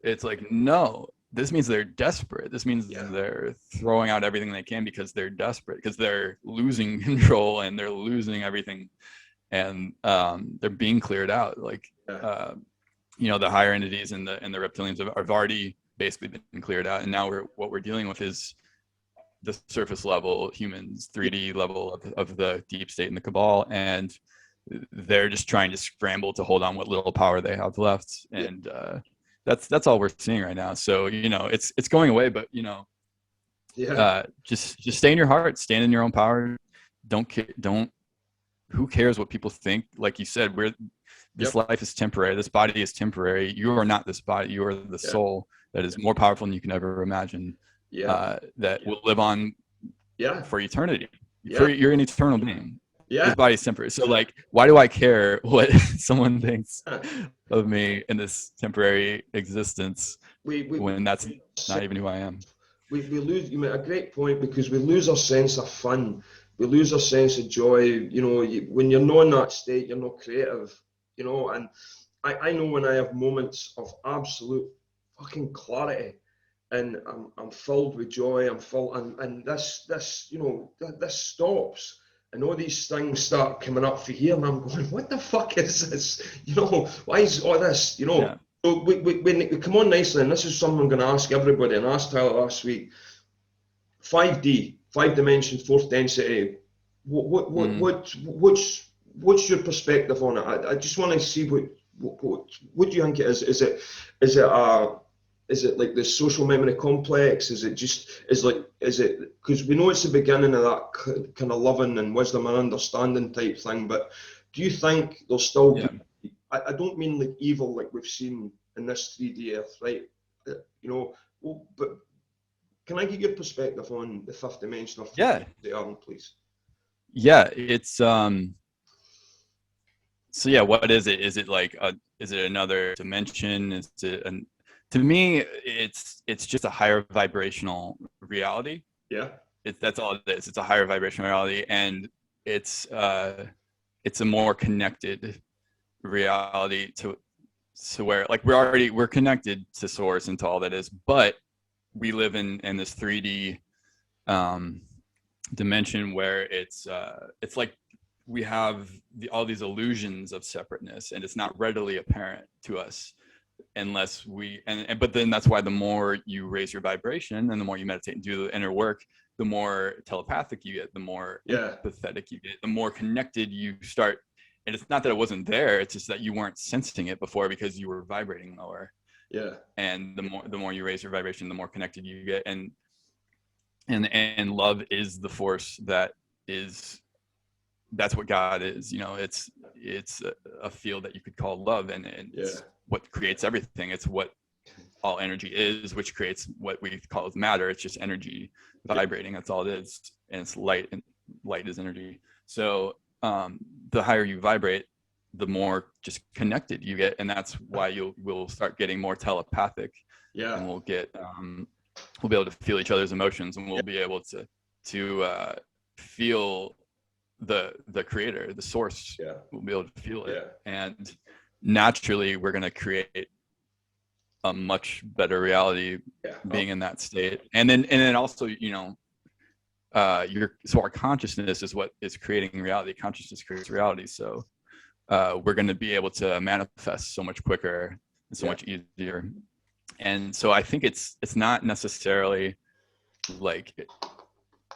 Speaker 1: It's like, no, this means they're desperate. This means they're throwing out everything they can, because they're desperate, because they're losing control and they're losing everything, and they're being cleared out. The higher entities and the reptilians have already basically been cleared out, and now what we're dealing with is the surface level humans, 3D level of the deep state and the cabal, and they're just trying to scramble to hold on what little power they have left. And that's all we're seeing right now. So it's going away, but just stay in your heart, stand in your own power. Don't who cares what people think? Like you said, this life is temporary. This body is temporary. You are not this body. You are the soul that is more powerful than you can ever imagine. That will live on for eternity. You're an eternal being. This body is temporary. So why do I care what someone thinks of me in this temporary existence when that's not even who I am?
Speaker 2: We lose. You made a great point, because we lose our sense of fun. We lose our sense of joy. When you're not in that state, you're not creative. And I know when I have moments of absolute fucking clarity, and I'm filled with joy, and this stops, and all these things start coming up for here, and I'm going, what the fuck is this? Why is all this? So we come on nicely, and this is something I'm going to ask everybody, and I asked Tyler last week. 5D, 5 dimensions, fourth density. What's your perspective on it? I just want to see what do you think it is? Is it like the social memory complex? Is it because we know it's the beginning of that kind of loving and wisdom and understanding type thing, but do you think there's still I don't mean like evil like we've seen in this 3D earth, right? But can I get your perspective on the fifth dimension of the art, please?
Speaker 1: It's so what is it? Is it is it another dimension? Is it to me, it's just a higher vibrational reality. That's all it is. It's a higher vibrational reality, and it's a more connected reality to where we're connected to source and to all that is, but we live in this 3D dimension where it's like we have all these illusions of separateness, and it's not readily apparent to us. unless we but then that's why the more you raise your vibration and the more you meditate and do the inner work, the more telepathic you get, the more empathetic you get, the more connected you start. And it's not that it wasn't there, it's just that you weren't sensing it before because you were vibrating lower. And the more you raise your vibration, the more connected you get. And love is the force that's what God is. It's a field that you could call love, and it's what creates everything. It's what all energy is, which creates what we call matter. It's just energy vibrating. That's all it is. And it's light, and light is energy. So the higher you vibrate, the more just connected you get. And that's why we'll start getting more telepathic. And we'll get we'll be able to feel each other's emotions, and we'll be able to feel the creator, the source. We'll be able to feel it. And naturally we're going to create a much better reality being in that state. And then also, so our consciousness is what is creating reality. Consciousness creates reality. So we're going to be able to manifest so much quicker and so much easier. And so I think it's not necessarily like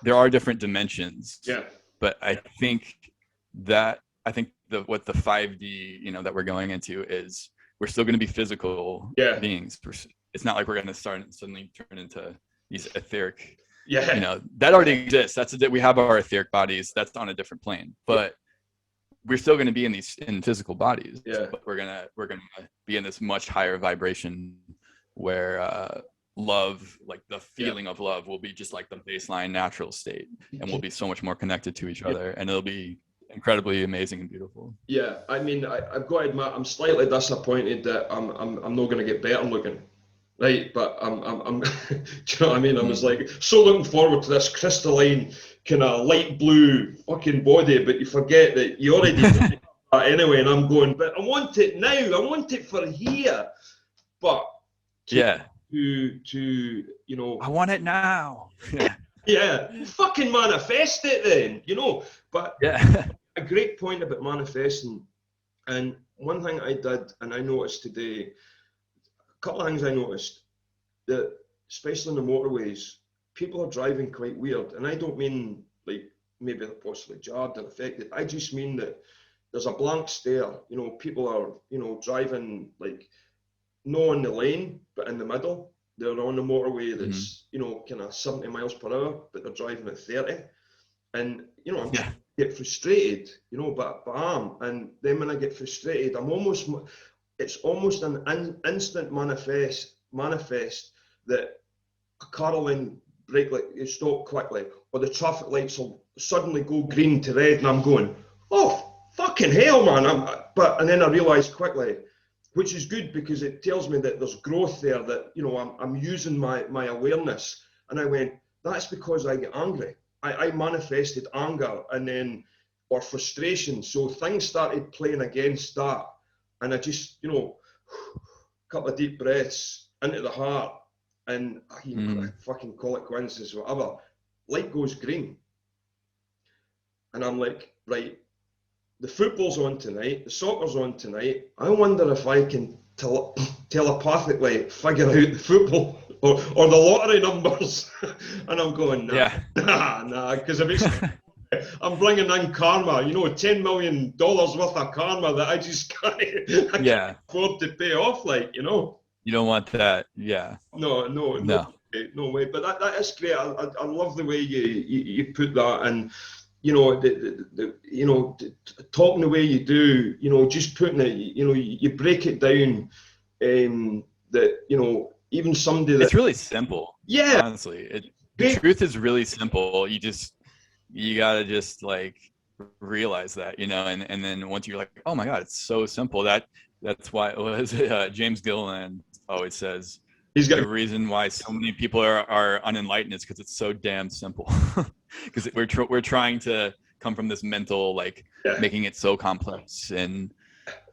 Speaker 1: there are different dimensions. But I think what the 5D, that we're going into is we're still going to be physical beings. It's not like we're going to suddenly turn into these etheric, that already exists. We have our etheric bodies. That's on a different plane, but we're still going to be in physical bodies. But we're going to be in this much higher vibration where, love, like the feeling of love, will be just like the baseline natural state, and we'll be so much more connected to each other, and it'll be incredibly amazing and beautiful.
Speaker 2: I mean, I've got to admit, I'm slightly disappointed that I'm not going to get better looking, right? But I'm do you know what I mean? I was like so looking forward to this crystalline kind of light blue fucking body, but you forget that you already did that anyway. And I'm going, but I want it now. I want it for here. But to
Speaker 1: I want it now.
Speaker 2: Fucking manifest it then, But a great point about manifesting. And one thing I did, and I noticed today, a couple of things I noticed, that especially in the motorways, people are driving quite weird. And I don't mean like maybe they're possibly jarred or affected. I just mean that there's a blank stare. People are, driving like not on the lane, but in the middle. They're on the motorway that's, kind of 70 miles per hour, but they're driving at 30. And, I'm get frustrated, but I am. And then when I get frustrated, it's almost an instant manifest that a car will brake like you stop quickly, or the traffic lights will suddenly go green to red, and I'm going, oh, fucking hell, man. And then I realise quickly, which is good because it tells me that there's growth there, that, I'm using my awareness. And I went, that's because I get angry. I manifested anger or frustration. So things started playing against that. And I just, a couple of deep breaths into the heart, and fucking call it coincidence, whatever. Light goes green. And I'm like, right, the football's on tonight, the soccer's on tonight. I wonder if I can telepathically figure out the football or the lottery numbers. And I'm going, nah, because I'm bringing in karma, $10 million worth of karma that I just can't afford to pay off, You
Speaker 1: don't want that,
Speaker 2: No way. But that is great. I love the way you put that, and talking the way you do, just putting it, you break it down, that, even somebody that...
Speaker 1: It's really simple. Honestly. The truth is really simple. You gotta just like realize that, and then once you're like, oh my God, it's so simple. That's why James Gilliland always says, the reason why so many people are unenlightened is because it's so damn simple. Because we're trying to come from this mental, like making it so complex and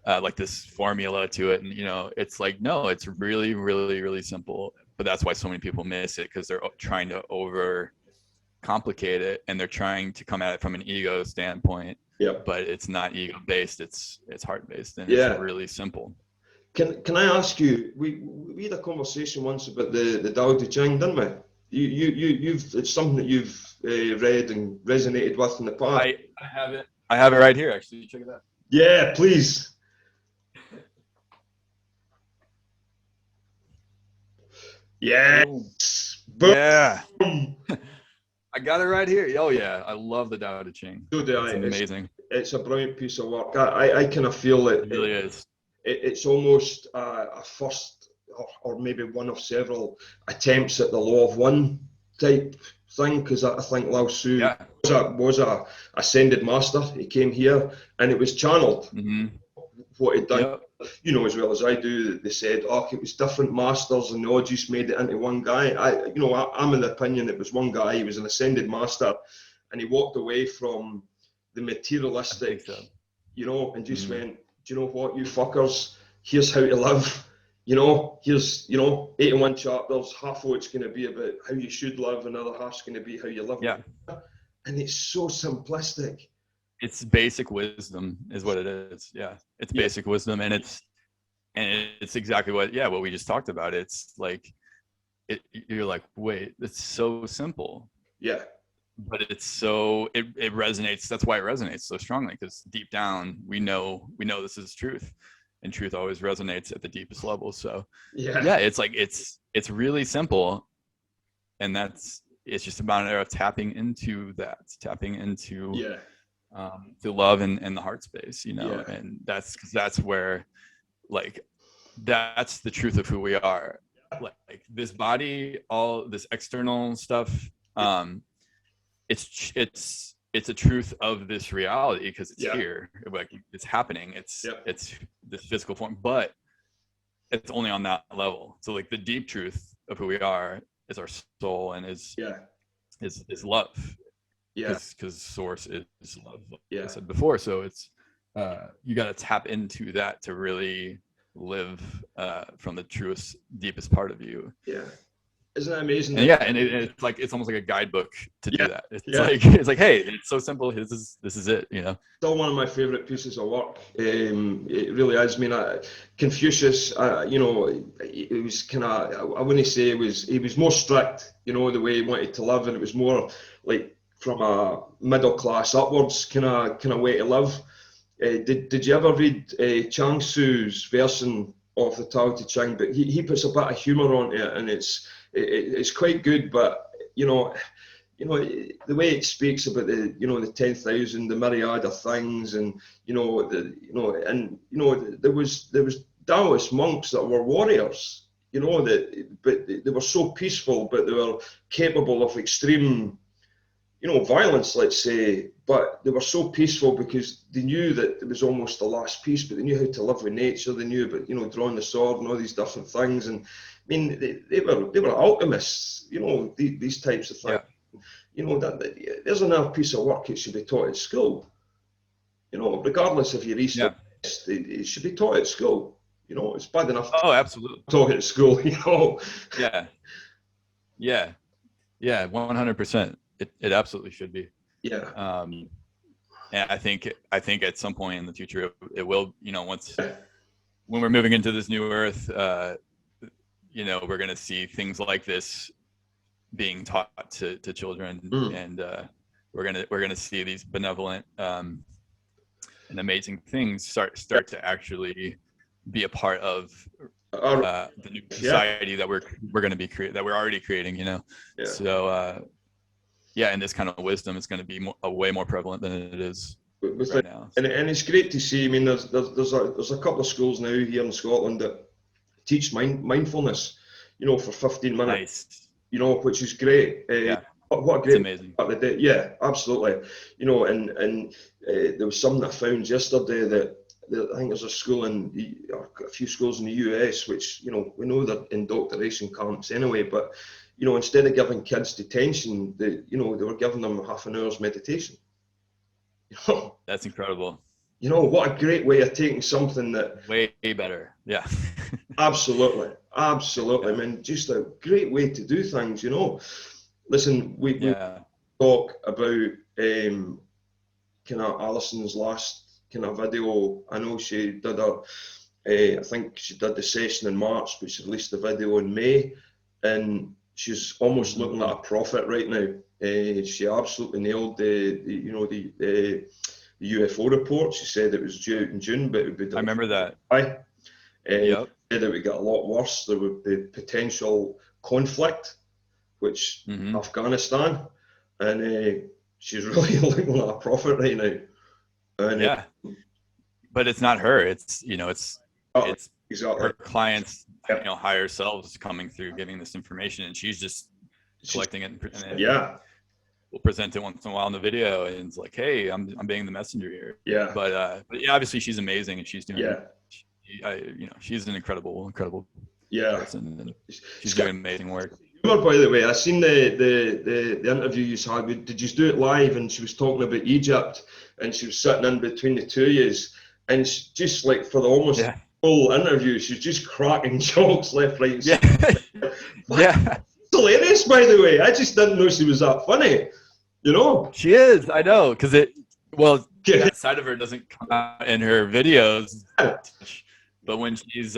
Speaker 1: like this formula to it, and it's like, no, it's really, really, really simple. But that's why so many people miss it, because they're trying to over complicate it, and they're trying to come at it from an ego standpoint. But it's not ego based, it's heart based, and it's really simple.
Speaker 2: Can I ask you? We had a conversation once about the Tao Te Ching, didn't we? You've it's something that you've read and resonated with in the past.
Speaker 1: I have it. I have it right here, actually. Check it out.
Speaker 2: Yeah, please. Yes. Boom.
Speaker 1: Yeah. I got it right here. Oh yeah, I love the Tao Te Ching.
Speaker 2: So do I.
Speaker 1: It's amazing.
Speaker 2: It's a brilliant piece of work. I kind of feel that
Speaker 1: It really is.
Speaker 2: it's almost a first or maybe one of several attempts at the law of one type thing, because I think Lao Tzu was a ascended master. He came here and it was channeled. What he'd done, you know as well as I do, they said, oh, it was different masters and they all just made it into one guy. I'm in the opinion it was one guy. He was an ascended master and he walked away from the materialistic, you know, and just went, do you know what, you fuckers, here's how to live. You know, here's, you know, 81 chapters, half of it's going to be about how you should live, another half's going to be how you live.
Speaker 1: Yeah.
Speaker 2: And it's so simplistic.
Speaker 1: It's basic wisdom is what it is. Yeah. It's basic wisdom, and it's exactly what we just talked about. It's like, you're like, wait, it's so simple.
Speaker 2: Yeah.
Speaker 1: But it's so, it resonates. That's why it resonates so strongly, because deep down we know this is truth. And truth always resonates at the deepest level. So it's like it's really simple, and it's just a matter of tapping into the love and the heart space, you know. And that's where, like, that's the truth of who we are. Like this body, all this external stuff, it's a truth of this reality, because it's here, like it's happening, it's this physical form, but it's only on that level. So like the deep truth of who we are is our soul, and is love, because source is love, like I said before. So it's you got to tap into that to really live from the truest, deepest part of you.
Speaker 2: Isn't that amazing?
Speaker 1: And it's like, it's almost like a guidebook to do that. It's like, hey, it's so simple. This is it, you know.
Speaker 2: Still one of my favorite pieces of work. It really is. I mean, Confucius, you know, it was kind of, I wouldn't say he was more strict, you know, the way he wanted to live, and it was more like from a middle class upwards kind of way to live. Did you ever read Chang Tzu's version of the Tao Te Ching? But he puts a bit of humor on it, and it's quite good. But you know the way it speaks about the 10,000, the myriad of things, and there was Taoist monks that were warriors, you know, but they were so peaceful, but they were capable of extreme, you know, violence, let's say, but they were so peaceful because they knew that it was almost the last piece, but they knew how to live with nature. They knew about, you know, drawing the sword and all these different things. And I mean, they were alchemists, you know, these types of things. You know, there's another piece of work that should be taught at school. You know, regardless if you're East or West, it should be taught at school. You know, it's bad enough.
Speaker 1: Oh, absolutely.
Speaker 2: Taught at school, you know.
Speaker 1: Yeah, 100%. It absolutely should be. And I think at some point in the future it will, you know, when we're moving into this new earth, you know, we're going to see things like this being taught to children, and we're going to see these benevolent and amazing things start to actually be a part of the new society that we're going to be that we're already creating, you know. So and this kind of wisdom is going to be way more prevalent than it is right now.
Speaker 2: And it's great to see. I mean, there's a couple of schools now here in Scotland that teach mindfulness, you know, for 15 minutes, you know, which is great. What a great,
Speaker 1: amazing.
Speaker 2: Yeah, absolutely. You know, and there was something I found yesterday that I think there's a few schools in the US, which, you know, we know they're indoctrination camps anyway, but you know, instead of giving kids detention, they were giving them half an hour's meditation. You know,
Speaker 1: that's incredible.
Speaker 2: You know, what a great way of taking something that
Speaker 1: way better. Yeah.
Speaker 2: Absolutely. I mean, just a great way to do things. You know, listen, we talk about kind of Alison's last kind of video. I know she did I think she did the session in March, but she released the video in May, and she's almost looking like a prophet right now. She absolutely nailed the UFO report. She said it was due out in June, but it would be
Speaker 1: I remember that.
Speaker 2: Yep. Said it would get a lot worse. There would be potential conflict, which Afghanistan, and she's really looking like a prophet right now. And,
Speaker 1: yeah, but it's not her. It's it's
Speaker 2: exactly
Speaker 1: her clients, higher selves coming through, giving this information, and she's just collecting it. And we'll present it once in a while in the video, and it's like, hey, I'm being the messenger here.
Speaker 2: Yeah.
Speaker 1: But yeah, obviously she's amazing, and she's doing. She's an incredible person, and she's doing amazing work.
Speaker 2: By the way, I seen the interview you had. Did you do it live? And she was talking about Egypt, and she was sitting in between the two of you, and she just like for the almost full interview, she's just cracking jokes left, right, and center.
Speaker 1: Yeah.
Speaker 2: Hilarious, by the way. I just didn't know she was that funny.
Speaker 1: She is. I know, because that side of her doesn't come out in her videos, but when she's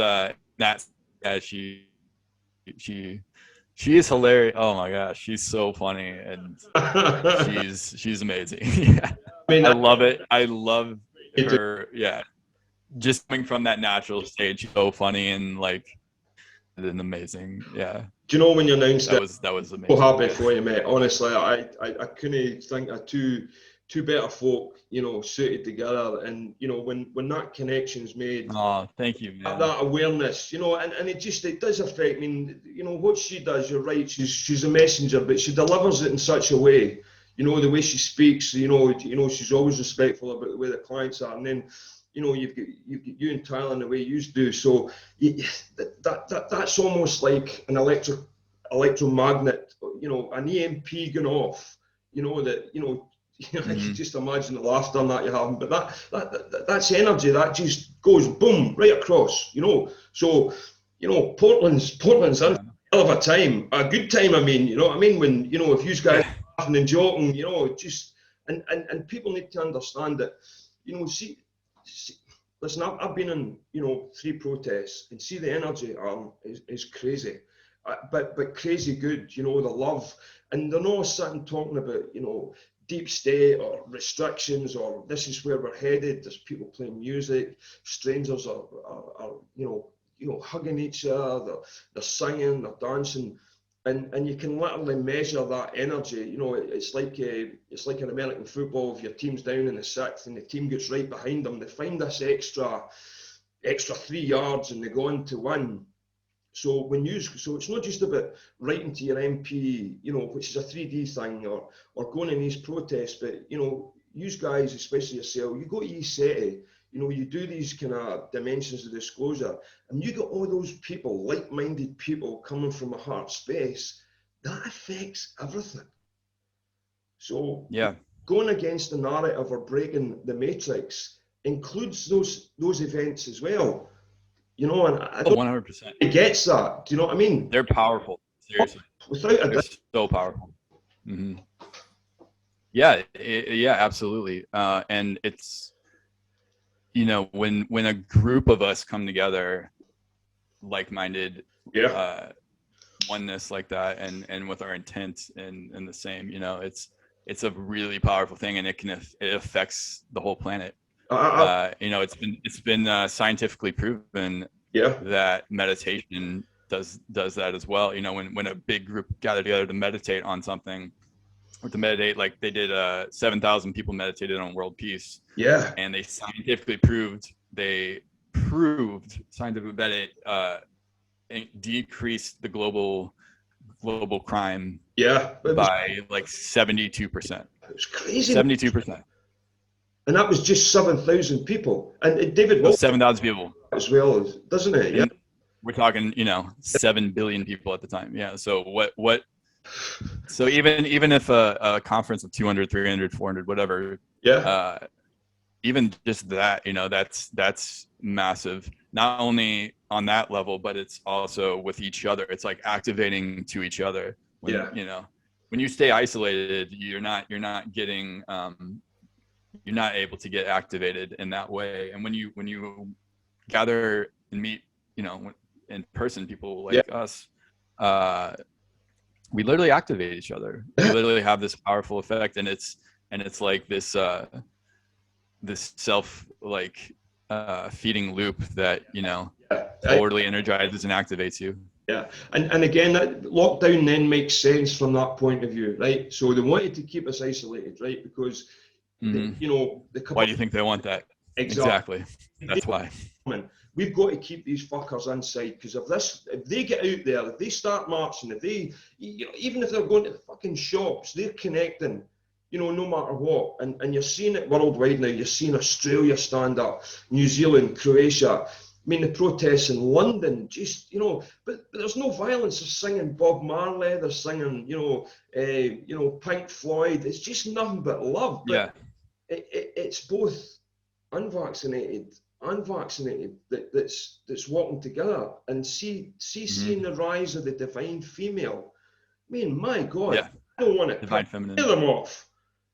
Speaker 1: she is hilarious. Oh my gosh, she's so funny, and she's amazing. Yeah. I mean, I love it. I love her. Yeah, just coming from that natural stage, so funny and amazing. Yeah.
Speaker 2: Do you know when you announced
Speaker 1: that was amazing?
Speaker 2: So happy for you, mate. Honestly, I couldn't think of two better folk, suited together, and when that connection's made.
Speaker 1: Oh, thank you, man.
Speaker 2: That awareness, and it does affect. I mean, what she does, you're right. She's a messenger, but she delivers it in such a way, the way she speaks. She's always respectful about the way the clients are, and then. You've got you and Tyler the way you do. So that's almost like an electromagnet, an EMP going off. I can just imagine the laughter and that you're having. But that's energy that just goes boom right across. So Portland's in a hell of a time, a good time. I mean, when if you guys are laughing and joking, just and people need to understand that, listen, I've been in 3 protests, and see the energy is crazy, but crazy good. The love, and they're not sitting talking about deep state or restrictions or this is where we're headed. There's people playing music, strangers are hugging each other, they're singing, they're dancing. And you can literally measure that energy. It's like in American football. If your team's down in the 6th and the team gets right behind them, they find this extra 3 yards and they go on to win. So it's not just about writing to your MP, which is a 3D thing, or going in these protests, but you guys, especially yourself, you go to ESETI, you do these kind of dimensions of disclosure, and you get all those people, like-minded people coming from a heart space, that affects everything. So going against the narrative or breaking the matrix includes those events as well. And I don't
Speaker 1: 100%.
Speaker 2: It gets that. Do you know what I mean?
Speaker 1: They're powerful. Seriously. They're so powerful. Mm-hmm. Yeah, absolutely. And it's, when a group of us come together, like-minded, oneness like that, and with our intent and the same, it's a really powerful thing, and it affects the whole planet. It's been scientifically proven that meditation does that as well. When a big group gather together to meditate on something, or to meditate, like they did 7,000 people meditated on world peace. Yeah. And they scientifically proved that it decreased the global crime by like 72%.
Speaker 2: It's crazy.
Speaker 1: 72%.
Speaker 2: And that was just 7,000 people. And David
Speaker 1: 7,000 people
Speaker 2: as well, doesn't it? Yeah.
Speaker 1: And we're talking, 7 billion people at the time. Yeah. So what? So even if a conference of 200, 300, 400, whatever. Yeah. Even just that, that's massive. Not only on that level, but it's also with each other. It's like activating to each other. When you stay isolated, you're not getting. You're not able to get activated in that way. And when you gather and meet, you know, in person people
Speaker 2: Yeah.
Speaker 1: like us, we literally activate each other. We literally have this powerful effect, and it's like this this self like feeding loop that, you know, totally energizes and activates you.
Speaker 2: Yeah, and again, that lockdown then makes sense from that point of view, right? So they wanted to keep us isolated, right? Because
Speaker 1: Mm-hmm.
Speaker 2: you know,
Speaker 1: Why do you think they want that? Exactly. That's why.
Speaker 2: We've got to keep these fuckers inside, because if they get out there, if they start marching, if they, you know, even if they're going to the fucking shops, they're connecting, you know, no matter what. And you're seeing it worldwide now. You're seeing Australia stand up, New Zealand, Croatia. I mean, the protests in London, just, you know, but there's no violence. They're singing Bob Marley, they're singing, you know, Pink Floyd. It's just nothing but love. But it's both unvaccinated and vaccinated that's walking together. And seeing the rise of the divine female. I mean, my God, I don't want to
Speaker 1: divine feminine.
Speaker 2: Kill them off.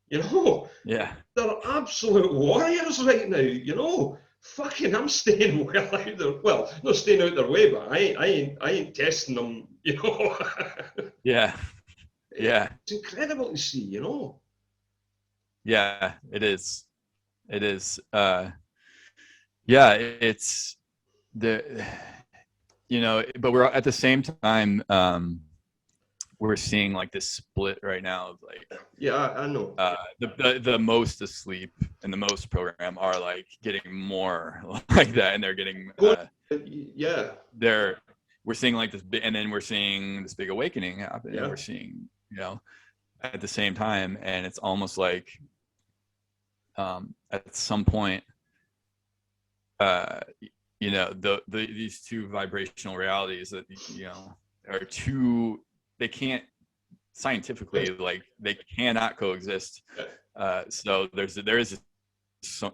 Speaker 2: You know, they're absolute warriors right now. You know, fucking, I'm staying well out there. Well, not staying out their way, but I ain't testing them. You know.
Speaker 1: Yeah.
Speaker 2: It's incredible to see. You know.
Speaker 1: Yeah, it is. It is. Yeah, it's the, you know, but we're at the same time, we're seeing like this split right now of like,
Speaker 2: yeah, I know,
Speaker 1: the most asleep and the most program are like getting more like that, and they're getting we're seeing like this big, and then we're seeing this big awakening happen, and we're seeing, you know, at the same time, and it's almost like at some point, you know, these two vibrational realities that, you know, are two, they can't scientifically, like, they cannot coexist. So there is a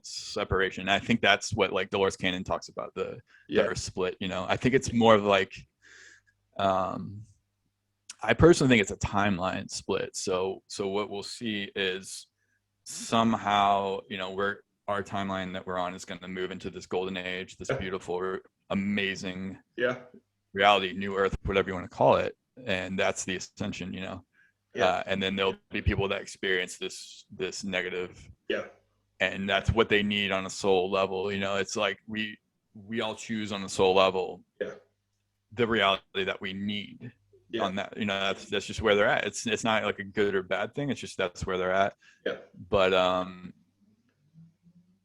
Speaker 1: separation. And I think that's what, like, Dolores Cannon talks about, the Earth split. You know, I think it's more of like, I personally think it's a timeline split. So what we'll see is somehow, you know, our timeline that we're on is going to move into this golden age, this beautiful, amazing reality, new Earth, whatever you want to call it. And that's the ascension, you know. And then there'll be people that experience this negative, and that's what they need on a soul level. You know, it's like we all choose on a soul level the reality that we need on that. You know, that's just where they're at. It's not like a good or bad thing. It's just that's where they're at. But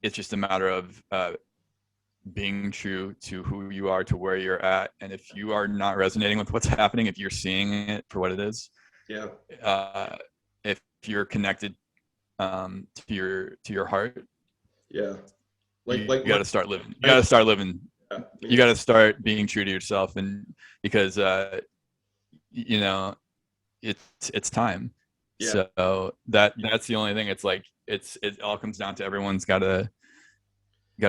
Speaker 1: it's just a matter of being true to who you are, to where you're at. And if you are not resonating with what's happening, if you're seeing it for what it is, if you're connected to your heart, you got to start living. You got to start living. You got to start being true to yourself, and because you know, it's time. So that's the only thing. It's like it all comes down to everyone's got to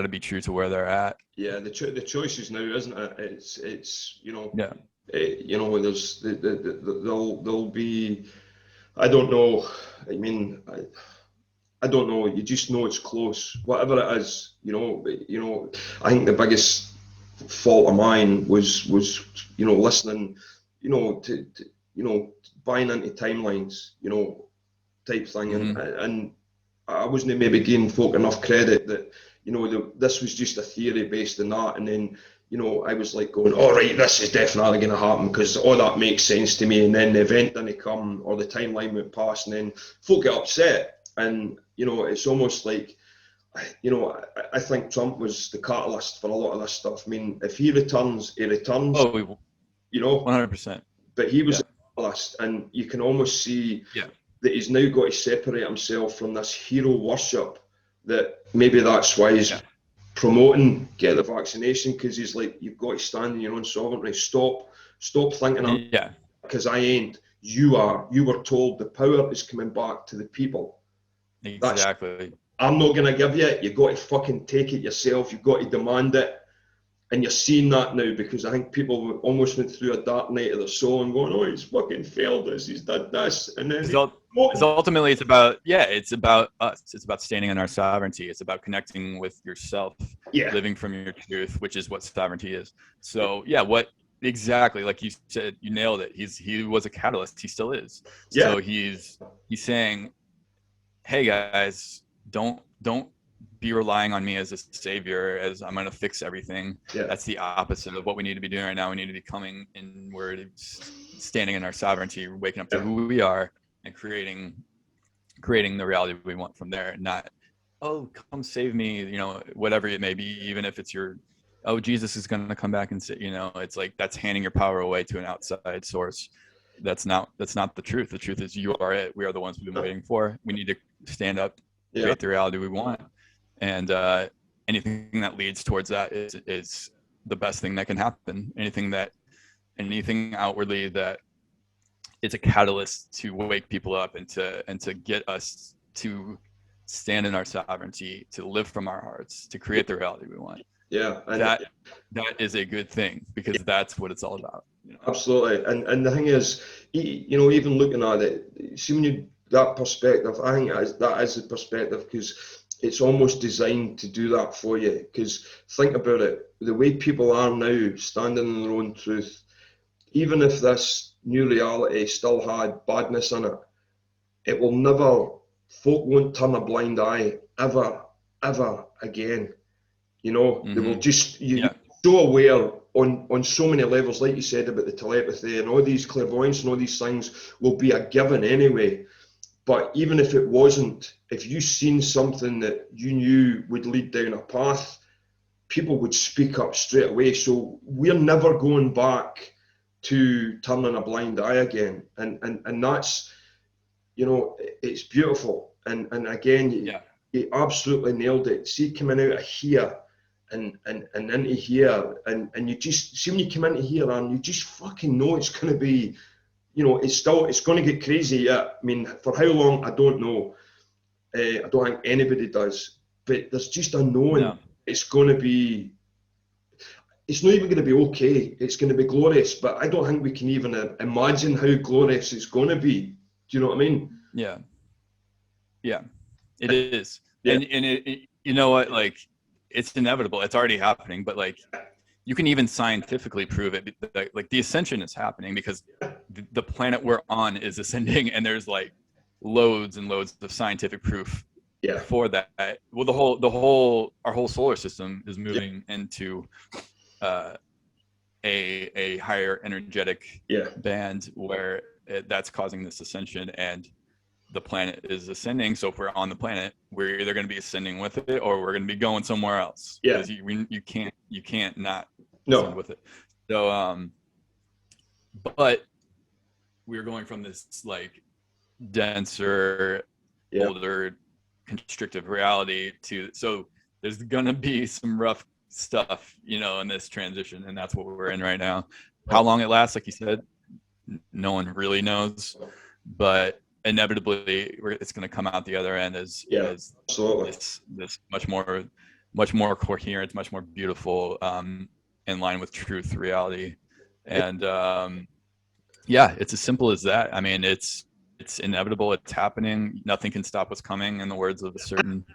Speaker 1: be true to where they're at.
Speaker 2: The choice is now, isn't it? It's you know, you know, there's there'll be, I don't know, I mean, I don't know, you just know it's close, whatever it is. You know, I think the biggest fault of mine was you know, listening, you know, to you know, buying into timelines, you know, type thing. And I wasn't maybe giving folk enough credit that, you know, this was just a theory based on that. And then, you know, I was like going, all right, this is definitely going to happen because all that makes sense to me. And then the event didn't come, or the timeline went past, and then folk get upset. And, you know, it's almost like, you know, I think Trump was the catalyst for a lot of this stuff. I mean, if he returns, he returns.
Speaker 1: Oh,
Speaker 2: you know,
Speaker 1: 100%.
Speaker 2: But he was the catalyst, and you can almost see that he's now got to separate himself from this hero worship. That maybe that's why he's promoting get the vaccination, because he's like, you've got to stand in your own sovereignty. Stop thinking because I ain't. You are. You were told the power is coming back to the people.
Speaker 1: Exactly.
Speaker 2: I'm not gonna give you. You got to fucking take it yourself. You've got to demand it. And you're seeing that now, because I think people almost went through a dark night of their soul and going, oh, he's fucking failed us, he's done this. And then
Speaker 1: Because ultimately it's about us. It's about standing in our sovereignty. It's about connecting with yourself,
Speaker 2: Yeah.
Speaker 1: living from your truth, which is what sovereignty is. So yeah, what exactly, like you said, you nailed it. He was a catalyst. He still is.
Speaker 2: Yeah.
Speaker 1: So he's saying, hey guys, don't be relying on me as a savior, as I'm going to fix everything.
Speaker 2: Yeah.
Speaker 1: That's the opposite of what we need to be doing right now. We need to be coming inward, standing in our sovereignty, waking up to who we are, and creating the reality we want from there. Not, oh, come save me, whatever it may be, even if it's your, oh, Jesus is going to come back and say, it's like that's handing your power away to an outside source. That's not the truth. The truth is you are it. We are the ones we've been waiting for. We need to stand up, create the reality we want. And anything that leads towards that is the best thing that can happen. Anything outwardly that it's a catalyst to wake people up and to get us to stand in our sovereignty, to live from our hearts, to create the reality we want.
Speaker 2: Yeah,
Speaker 1: that is a good thing, because that's what it's all about.
Speaker 2: Absolutely. And the thing is, even looking at it, see, when you that perspective, I think that is the perspective, because it's almost designed to do that for you. Because think about it, the way people are now, standing in their own truth, even if this new reality still had badness in it, it will never, folk won't turn a blind eye ever again. They will just, so aware on so many levels, like you said about the telepathy and all these clairvoyance and all these things will be a given anyway. But even if it wasn't, if you seen something that you knew would lead down a path, people would speak up straight away. So we're never going back to turning a blind eye again. And that's, it's beautiful. And again, you absolutely nailed it. See, coming out of here and into here, and you just see when you come into here, and you just fucking know it's going to be, it's going to get crazy. Yeah, I mean, for how long, I don't know. I don't think anybody does, but there's just a knowing it's going to be. It's not even going to be okay. It's going to be glorious, but I don't think we can even imagine how glorious it's going to be. Do you know what I mean?
Speaker 1: Yeah, it is. Yeah. And it, you know what, like, it's inevitable. It's already happening, but like, you can even scientifically prove it. Like the ascension is happening because the planet we're on is ascending, and there's like loads and loads of scientific proof for that. Well, our whole solar system is moving into a higher energetic band where that's causing this ascension, and the planet is ascending. So if we're on the planet, we're either going to be ascending with it, or we're going to be going somewhere else. Because you can't not ascend with it. So but we're going from this like denser, older, constrictive reality to, so there's going to be some rough stuff, in this transition, and that's what we're in right now. How long it lasts, like you said, no one really knows, but inevitably it's going to come out the other end as this much more coherent, much more beautiful, in line with truth, reality. And it's as simple as that. I mean, it's inevitable. It's happening. Nothing can stop what's coming, in the words of a certain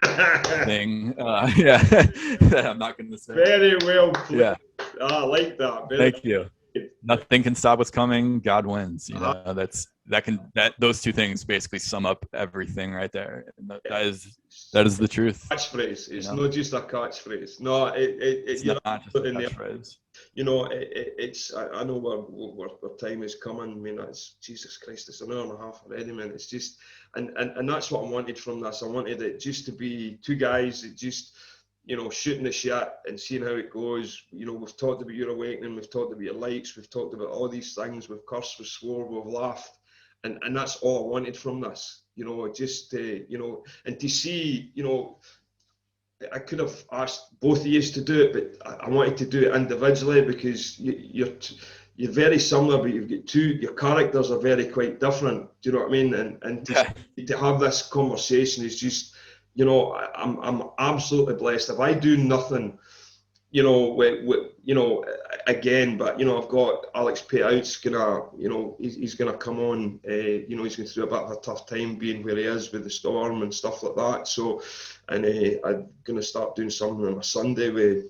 Speaker 1: thing. That I'm not going to say.
Speaker 2: Very well played. Yeah, I like that.
Speaker 1: Thank you. Nothing can stop what's coming. God wins. Those two things basically sum up everything right there. And that is the truth.
Speaker 2: Catchphrase. It's not just a catchphrase. No, it's
Speaker 1: not just a catchphrase.
Speaker 2: It's. I know where time is coming. I mean, that's Jesus Christ. It's an hour and a half already, man. It's just, and that's what I wanted from this. I wanted it just to be two guys that just, shooting the shit and seeing how it goes. We've talked about your awakening, we've talked about your lights, we've talked about all these things, we've cursed, we've swore, we've laughed, and that's all I wanted from this. Just and to see, I could have asked both of you to do it, but I wanted to do it individually, because you're very similar, but you've got your characters are quite different. Do you know what I mean? And to have this conversation is just, I'm absolutely blessed. If I do nothing, Again, but I've got Alex Payout's gonna, he's gonna come on. He's going through a bit of a tough time being where he is with the storm and stuff like that. So, and I'm gonna start doing something on a Sunday with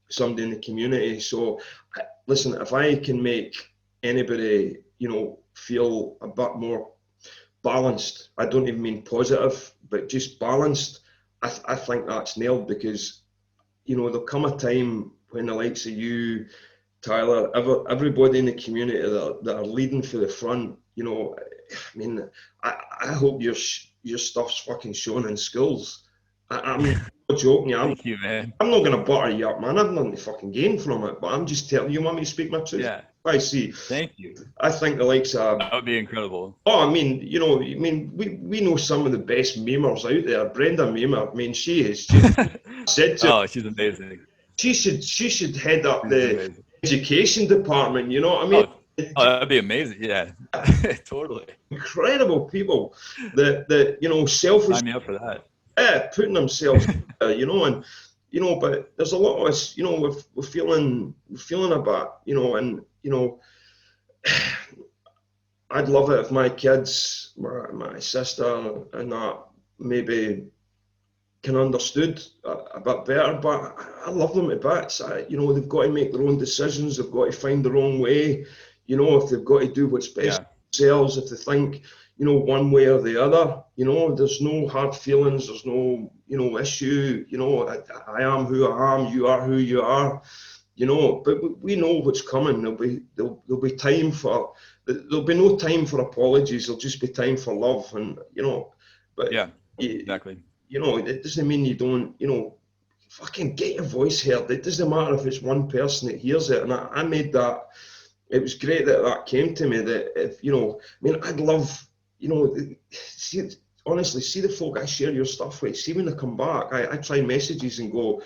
Speaker 2: somebody in the community. So, listen, if I can make anybody, feel a bit more balanced, I don't even mean positive, but just balanced, I think that's nailed, because there'll come a time when the likes of you, Tyler, everybody in the community that are leading for the front, I hope your stuff's fucking shown in schools. I'm not joking.
Speaker 1: Thank you, man.
Speaker 2: I'm not going to butter you up, man. I've nothing to fucking gain from it, but I'm just telling you. Want me to speak my truth?
Speaker 1: Yeah.
Speaker 2: I see.
Speaker 1: Thank you.
Speaker 2: I think the likes of...
Speaker 1: That would be incredible.
Speaker 2: Oh, we know some of the best memers out there. Brenda Memer, she is just said to...
Speaker 1: Oh, she's amazing.
Speaker 2: She should head up the education department, you know what I mean?
Speaker 1: Oh, that'd be amazing. Yeah. Totally.
Speaker 2: Incredible people that selfish...
Speaker 1: Sign me up for that.
Speaker 2: Yeah, putting themselves, but there's a lot of us, we're feeling a bit, I'd love it if my kids, my sister and that maybe can understood a bit better, but I love them to bits. They've got to make their own decisions, they've got to find their own way, if they've got to do what's best for themselves, if they think, one way or the other, there's no hard feelings, there's no, issue, I am who I am, you are who you are, but we know what's coming. There'll be time for, there'll be no time for apologies, there'll just be time for love, and, but
Speaker 1: yeah, exactly.
Speaker 2: It doesn't mean you don't, fucking get your voice heard. It doesn't matter if it's one person that hears it, and I made that, it was great that came to me, that if, I'd love, honestly, see the folk I share your stuff with, see when they come back, I try messages and go,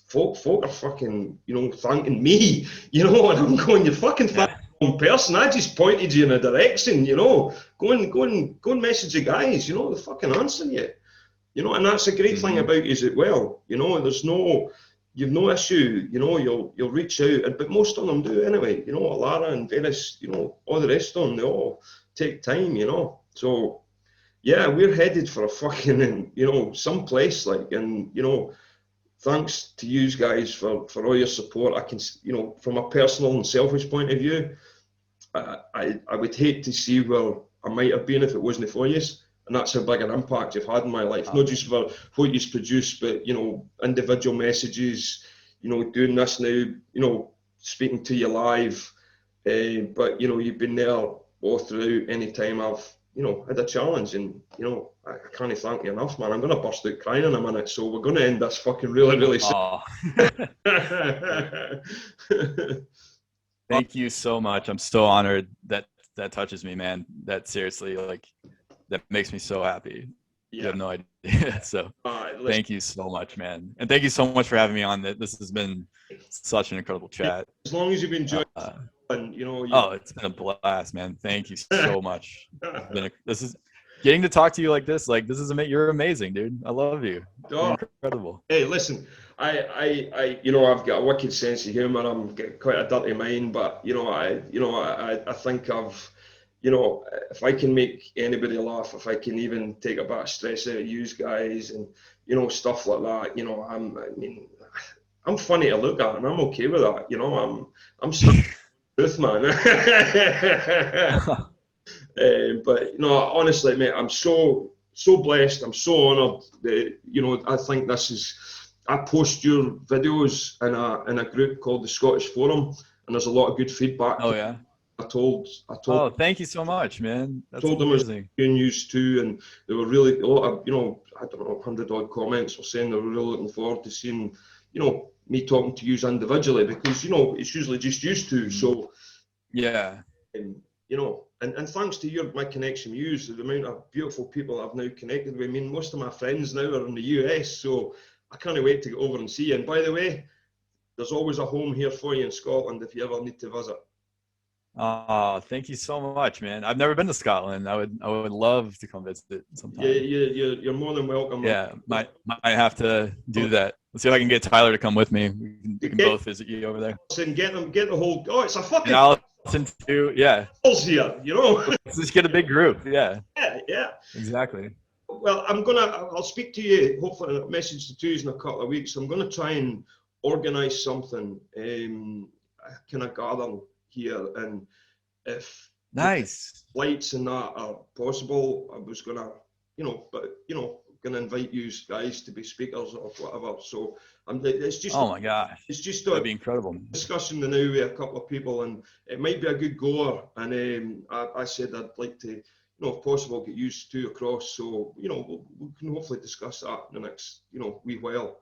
Speaker 2: folk are fucking, thanking me, and I'm going, you're fucking thanking the wrong person. I just pointed you in a direction, go and message the guys, they fucking answer you, and that's a great thing about you as well, there's no, you've no issue, you'll reach out, but most of them do anyway, Alara and Veris, all the rest of them, they all take time, so yeah, we're headed for a fucking, some place, and, thanks to you guys for all your support. I can, from a personal and selfish point of view, I would hate to see where I might have been if it wasn't for you. And that's how big an impact you've had in my life, not just for what you've produced, but, individual messages, doing this now, speaking to you live. But, you've been there all throughout any time I've, had a challenge, and, I can't thank you enough, man. I'm going to burst out crying in a minute, so we're going to end this fucking really, really soon.
Speaker 1: Thank you so much. I'm so honored. That touches me, man. That seriously, that makes me so happy. Yeah. You have no idea. So thank you so much, man. And thank you so much for having me on. This has been such an incredible chat.
Speaker 2: As long as you've enjoyed and
Speaker 1: it's been a blast, man. Thank you so much. This is getting to talk to you like this you're amazing, dude. I love you. You're incredible.
Speaker 2: Hey, listen, I I've got a wicked sense of humor. I'm quite a dirty mind, but I think I've, if I can make anybody laugh, if I can even take a bit of stress out of you guys, and stuff like that, I'm funny to look at, and I'm okay with that. I'm truth, man. But honestly, mate, I'm so blessed. I'm so honoured that I think this is. I post your videos in a group called the Scottish Forum, and there's a lot of good feedback.
Speaker 1: Oh yeah.
Speaker 2: I told.
Speaker 1: Oh, thank you so much, man. That's
Speaker 2: told
Speaker 1: amazing.
Speaker 2: Them news too, and they were really a lot of I don't know 100 odd comments were saying they were really looking forward to seeing me talking to you individually, because it's usually just used to. So
Speaker 1: yeah.
Speaker 2: And and thanks to my connection views, the amount of beautiful people I've now connected with. Most of my friends now are in the US, so I can't wait to get over and see you. And by the way, there's always a home here for you in Scotland if you ever need to visit.
Speaker 1: Oh, thank you so much, man. I've never been to Scotland. I would love to come visit sometime.
Speaker 2: Yeah, you're more than welcome.
Speaker 1: Yeah, might have to do that. Let's see if I can get Tyler to come with me. We can we can both visit you over there.
Speaker 2: And get the whole. Oh, it's a fucking.
Speaker 1: And I'll listen to
Speaker 2: here, you know.
Speaker 1: Let's just get a big group. Yeah.
Speaker 2: Yeah.
Speaker 1: Exactly.
Speaker 2: Well, I'll speak to you, hopefully a message to twos in a couple of weeks. I'm gonna try and organise something, kind of gather here, and if
Speaker 1: nice
Speaker 2: flights and that are possible, I was gonna, gonna invite you guys to be speakers or whatever. So it's just.
Speaker 1: Oh my gosh.
Speaker 2: It's just
Speaker 1: that'd be incredible.
Speaker 2: Discussion the now with a couple of people, and it might be a good goer. And I said I'd like to, if possible, get used to across. So we can hopefully discuss that in the next, wee while.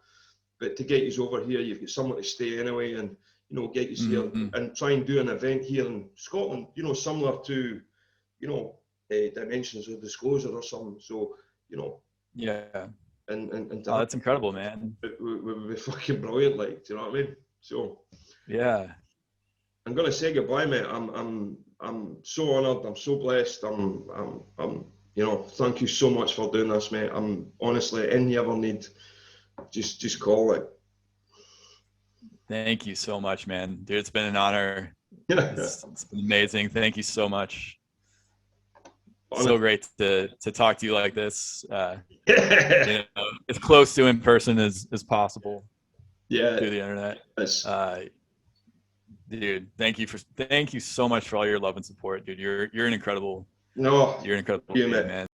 Speaker 2: But to get you over here, you've got somewhere to stay anyway, and get you here and try and do an event here in Scotland. Similar to, Dimensions of Disclosure or something. So
Speaker 1: yeah.
Speaker 2: And
Speaker 1: that's incredible, man.
Speaker 2: It would be fucking brilliant, like, do you know what I mean? So
Speaker 1: yeah,
Speaker 2: I'm gonna say goodbye, mate. I'm so honoured. I'm so blessed. I'm thank you so much for doing this, mate. I'm honestly, any you ever need, just call it.
Speaker 1: Thank you so much, man. Dude, it's been an honor. It's been amazing. Thank you so much. So great to talk to you like this. As close to in person as possible.
Speaker 2: Yeah.
Speaker 1: Through the internet. Dude, thank you so much for all your love and support, dude. You're an incredible.
Speaker 2: No.
Speaker 1: You're an incredible
Speaker 2: dude,
Speaker 1: man.